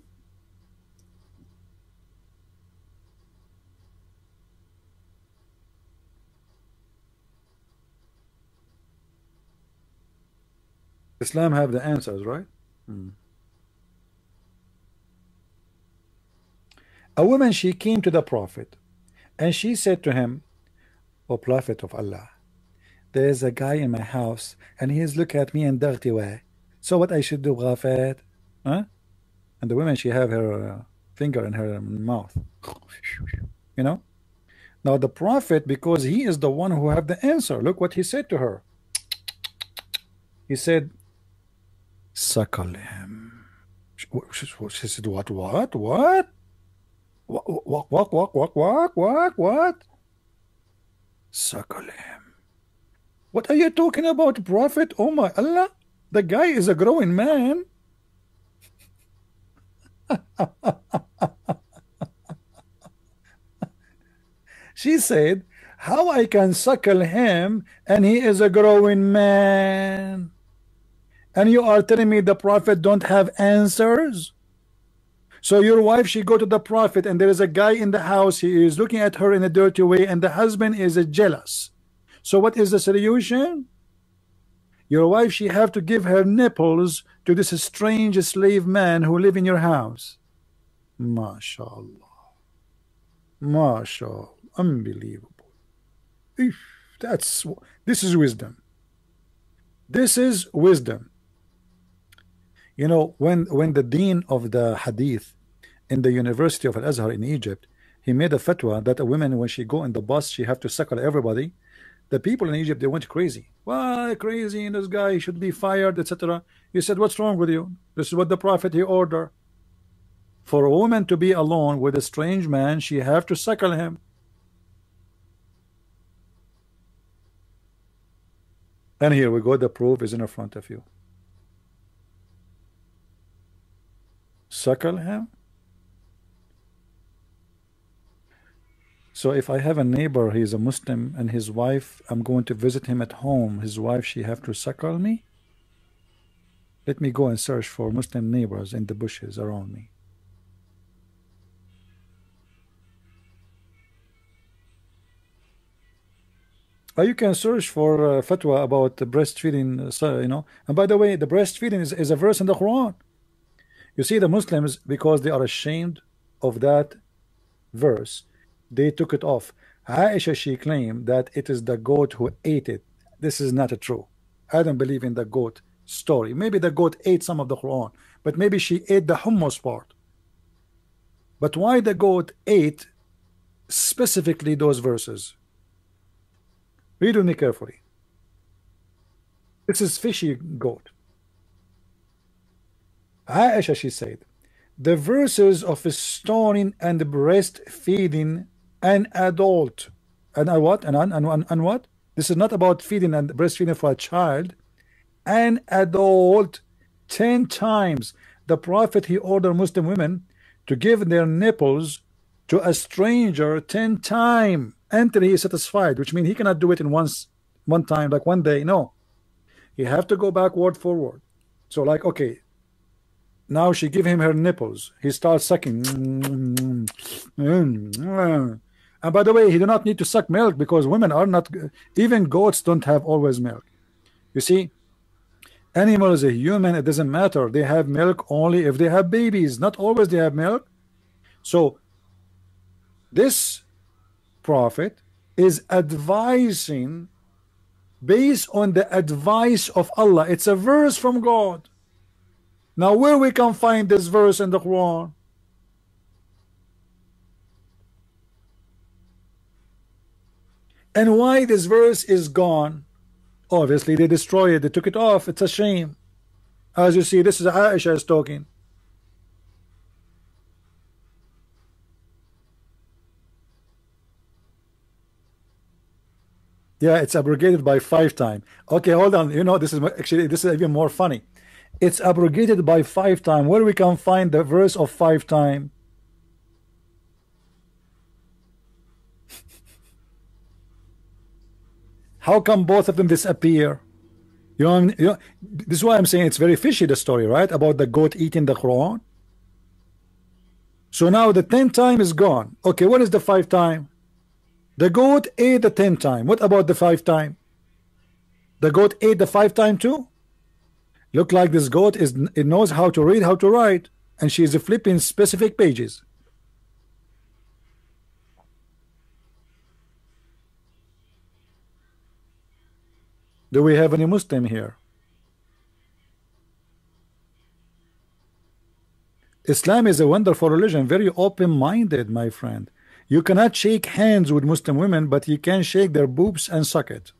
Islam have the answers, right? A woman, she came to the prophet and she said to him, "O prophet of Allah, there is a guy in my house and he is looking at me in dirty way. So what I should do, prophet?" Huh? And the woman, she have her finger in her mouth. You know? Now the prophet, because he is the one who have the answer, look what he said to her. He said, "Suckle him." She said, what? What? Suckle him. What are you talking about, prophet? Oh my Allah, the guy is a growing man. She said, how I can suckle him and he is a growing man? And you are telling me the prophet don't have answers? So your wife, she go to the prophet and there is a guy in the house, he is looking at her in a dirty way, and the husband is jealous. So what is the solution? Your wife, she have to give her nipples to this strange slave man who live in your house. MashaAllah. MashaAllah. Unbelievable. This is wisdom. This is wisdom. You know, when the dean of the hadith in the University of Al-Azhar in Egypt, he made a fatwa that a woman, when she go in the bus, she have to suckle everybody. The people in Egypt, they went crazy. Why crazy? And this guy should be fired, etc. He said, what's wrong with you? This is what the prophet he ordered. For a woman to be alone with a strange man, she have to suckle him. And here we go, the proof is in front of you. Suckle him. So if I have a neighbor, he's a Muslim, and his wife, I'm going to visit him at home, his wife, she have to suckle me? Let me go and search for Muslim neighbors in the bushes around me. You can search for fatwa about breastfeeding, you know. And by the way, the breastfeeding is a verse in the Quran. You see, the Muslims, because they are ashamed of that verse, they took it off. Aisha, she claimed that it is the goat who ate it. This is not true. I don't believe in the goat story. Maybe the goat ate some of the Quran, but maybe she ate the hummus part. But why the goat ate specifically those verses? Read with me carefully. This is fishy goat. Aisha, she said, the verses of stoning and breastfeeding an adult, and what? And what? This is not about feeding and breastfeeding for a child. An adult, 10 times. The Prophet, he ordered Muslim women to give their nipples to a stranger 10 times until he is satisfied, which means he cannot do it in one time, like one day. No, he have to go backward, forward. So like, okay, now she give him her nipples, he starts sucking, and by the way, he do not need to suck milk, because women are not, even goats don't have always milk. You see, animals, a human, it doesn't matter, they have milk only if they have babies, not always they have milk. So this prophet is advising based on the advice of Allah. It's a verse from God. Now where we can find this verse in the Quran? And why this verse is gone? Obviously, they destroyed it. They took it off. It's a shame. As you see, this is Aisha is talking. Yeah, it's abrogated by 5 times. Okay, hold on. You know, this is even more funny. It's abrogated by 5 times. Where we can find the verse of 5 times? How come both of them disappear? This is why I'm saying it's very fishy, the story, right? About the goat eating the Quran. So now the 10 time is gone. Okay, what is the 5 time? The goat ate the 10 time. What about the 5 time? The goat ate the 5 time too? Look like this goat it knows how to read, how to write, and she is flipping specific pages. Do we have any Muslim here? Islam is a wonderful religion, very open-minded, my friend. You cannot shake hands with Muslim women, but you can shake their boobs and suck it.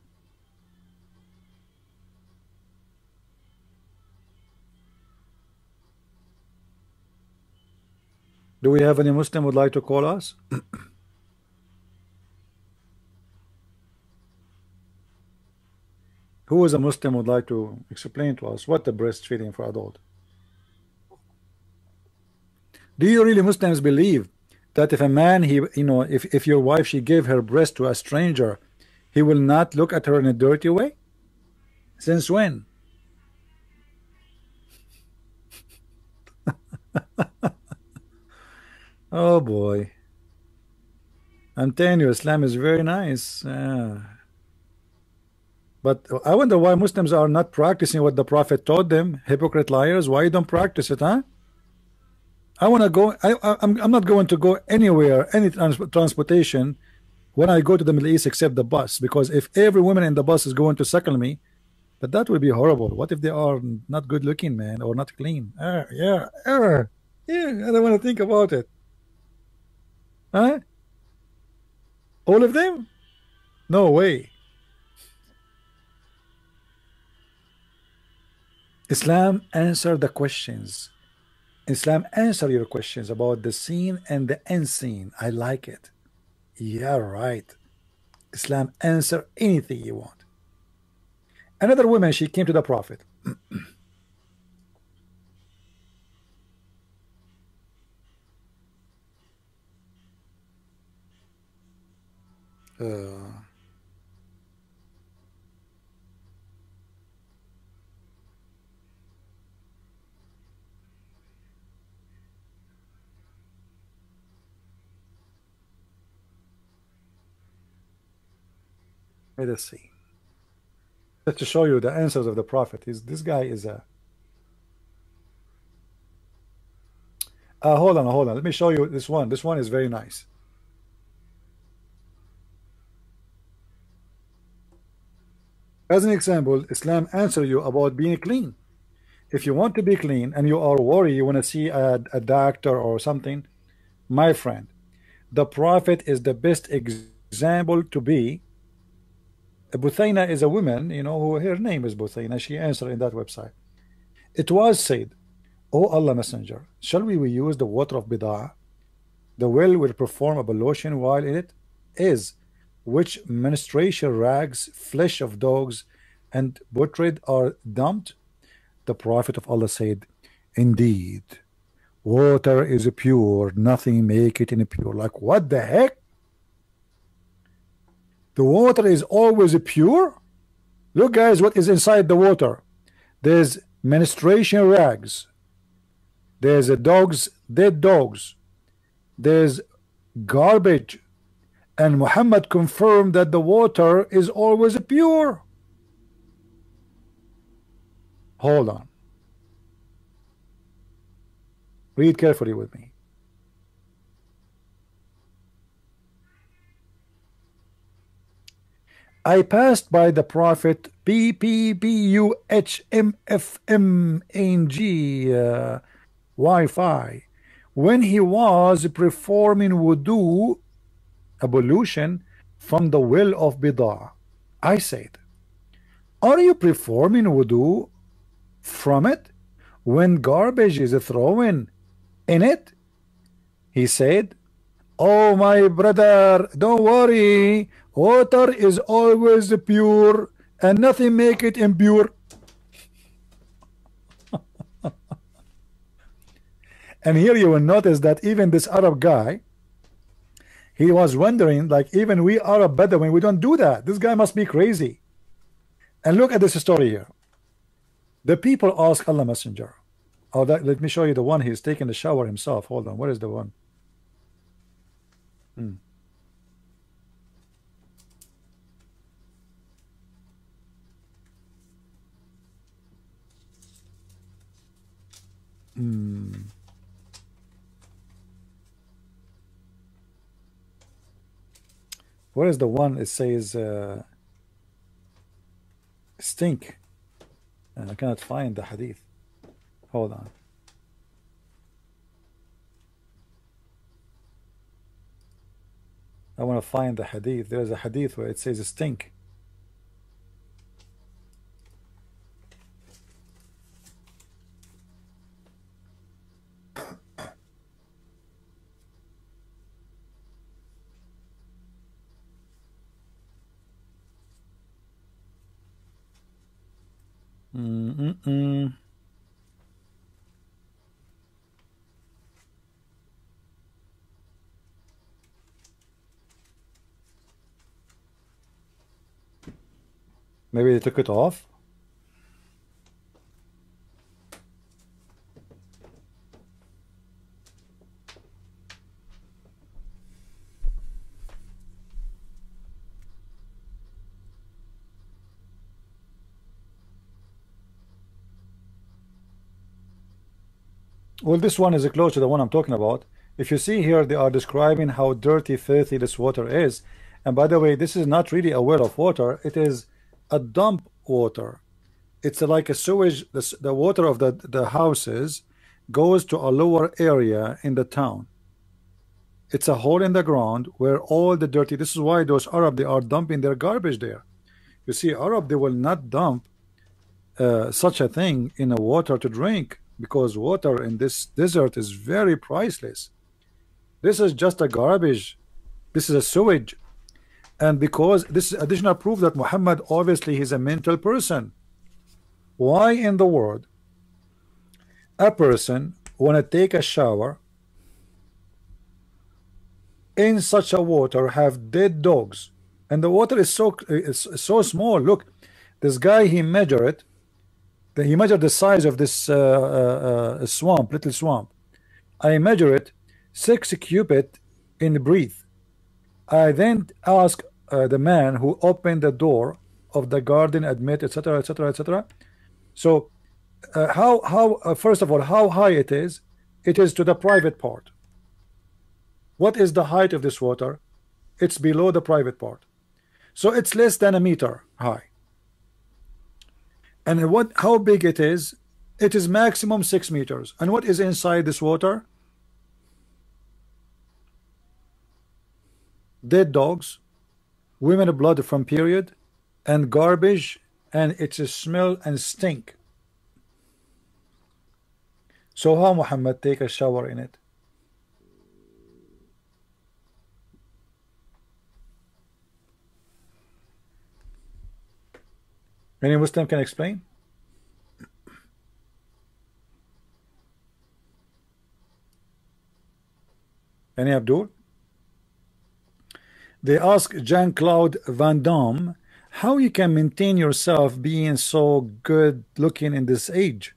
Do we have any Muslim would like to call us? Who is a Muslim would like to explain to us what the breastfeeding for adult? Do you really Muslims believe that if a man if your wife she gave her breast to a stranger, he will not look at her in a dirty way? Since when? Oh boy, I'm telling you, Islam is very nice. But I wonder why Muslims are not practicing what the Prophet taught them. Hypocrite liars, why you don't practice it, huh? I want to go. I'm not going to go anywhere, any transportation, when I go to the Middle East except the bus, because if every woman in the bus is going to suckle me, but that would be horrible. What if they are not good looking, man, or not clean? Yeah, I don't want to think about it. Huh? All of them? No way. Islam answer the questions. Islam answer your questions about the seen and the unseen. I like it. Yeah, right. Islam answer anything you want. Another woman, she came to the Prophet. Let us see. Just to show you the answers of the Prophet. This guy is a hold on. Let me show you this one. This one is very nice. As an example, Islam answer you about being clean. If you want to be clean and you are worried, you want to see a doctor or something, my friend, the Prophet is the best example to be. Buthaina is a woman, who her name is Buthaina. She answered in that website. It was said, O Allah Messenger, shall we use the water of Bid'ah? The well will perform ablution while in it is, which menstruation rags, flesh of dogs, and putrid are dumped. The Prophet of Allah said, indeed, water is pure, nothing make it impure. Like, what the heck? The water is always pure? Look, guys, what is inside the water? There's menstruation rags. There's dead dogs. There's garbage. And Muhammad confirmed that the water is always pure. Hold on. Read carefully with me. I passed by the Prophet PPBUHMFMNG Wi-Fi when he was performing wudu, ablution, from the well of Bidaa. I said, are you performing wudu from it when garbage is thrown in it? He said, oh my brother, don't worry, water is always pure and nothing make it impure. And here you will notice that even this Arab guy, he was wondering, like, even we Arab Bedouin, we don't do that. This guy must be crazy. And look at this story here. The people ask Allah Messenger. Oh, let me show you the one he's taking the shower himself. Hold on, where is the one? Hmm. Where is the one? It says stink. And I cannot find the hadith. Hold on. I want to find the hadith. There's a hadith where it says stink. Maybe they took it off. Well, this one is close to the one I'm talking about. If you see here, they are describing how dirty, filthy this water is. And by the way, this is not really a well of water. It is a dump water. It's like a sewage. The water of the houses goes to a lower area in the town. It's a hole in the ground where all the dirty. This is why those Arab, they are dumping their garbage there. You see, Arab, they will not dump such a thing in a water to drink, because water in this desert is very priceless. This is just a garbage. This is a sewage. And because this is additional proof that Muhammad, obviously he's a mental person. Why in the world a person want to take a shower in such a water, have dead dogs, and the water is so small? Look, this guy, he measured it. He measured the size of this swamp, little swamp. I measure it 6 cubit in breadth. I then ask the man who opened the door of the garden, admit, etc., etc., etc. So, first of all, how high it is? It is to the private part. What is the height of this water? It's below the private part. So it's less than a meter high. And how big it is? It is maximum 6 meters. And what is inside this water? Dead dogs, women blood from period, and garbage, and it's a smell and stink. So how Muhammad take a shower in it? Any Muslim can explain? Any Abdul? They ask Jean-Claude Van Damme how you can maintain yourself being so good looking in this age.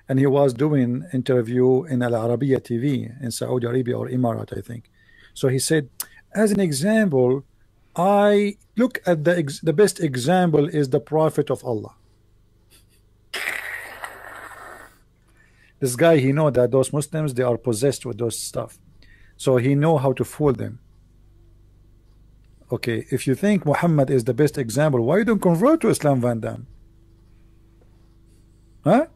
And he was doing interview in Al Arabiya TV in Saudi Arabia or Emirat, I think. So he said, as an example, I look at the best example is the Prophet of Allah. This guy, he know that those Muslims, they are possessed with those stuff. So he know how to fool them. Okay, if you think Muhammad is the best example, why you don't convert to Islam, Van Damme? Huh?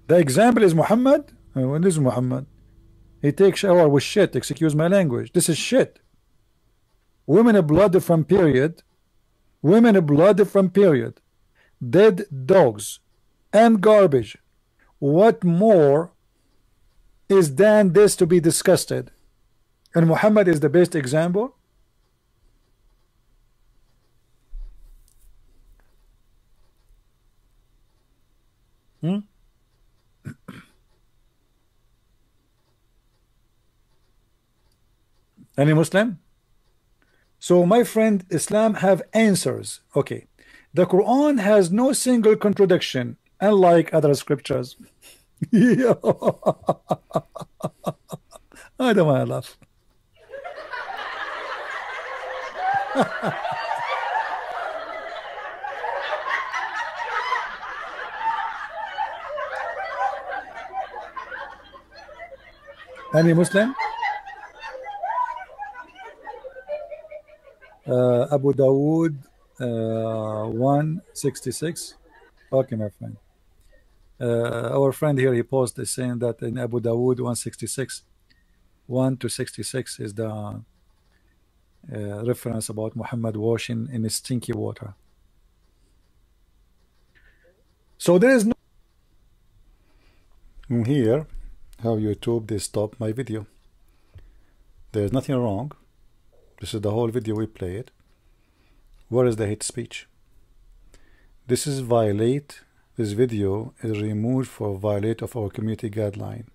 The example is Muhammad? When is Muhammad? He takes shower with shit, excuse my language. This is shit. Women blood from period. Women blood from period. Dead dogs and garbage. What more is than this to be disgusted? And Muhammad is the best example. Any Muslim? So my friend, Islam have answers. Okay. The Quran has no single contradiction, unlike other scriptures. Yeah. I don't want to laugh. Any Muslim? Abu Dawood 166. Okay, my friend. Our friend here, he posted saying that in Abu Dawood 166, 1 to 66 is the reference about Muhammad washing in stinky water. So there is no here how YouTube they stop my video. There is nothing wrong. This is the whole video we played. Where is the hate speech? This is violate. This video is removed for violate of our community guideline.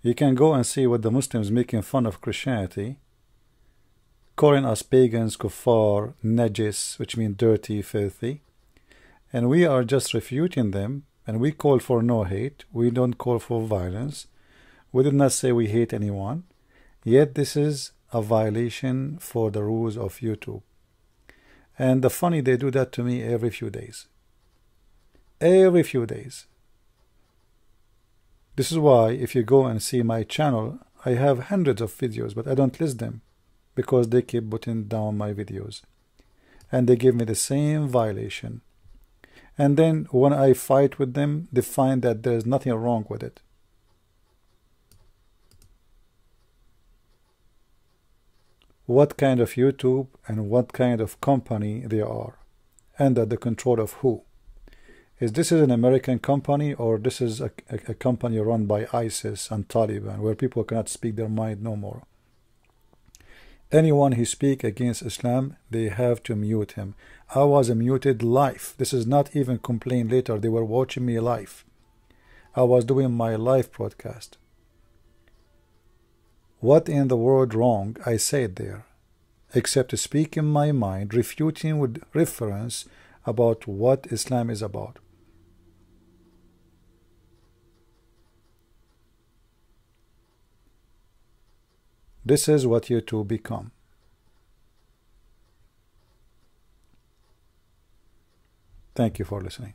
You can go and see what the Muslims making fun of Christianity, calling us pagans, kuffar, najis, which means dirty, filthy, and we are just refuting them. And we call for no hate. We don't call for violence. We did not say we hate anyone. Yet this is a violation for the rules of YouTube. And the funny, they do that to me every few days. Every few days. This is why if you go and see my channel, I have hundreds of videos, but I don't list them because they keep putting down my videos. And they give me the same violation. And then when I fight with them, they find that there's nothing wrong with it. What kind of YouTube and what kind of company they are, under the control of who? Is this an American company, or this is a company run by ISIS and Taliban, where people cannot speak their mind no more? Anyone who speak against Islam, they have to mute him. I was muted live. This is not even complain later. They were watching me live. I was doing my live broadcast. What in the world wrong I said there, except to speak in my mind, refuting with reference about what Islam is about. This is what you two become. Thank you for listening.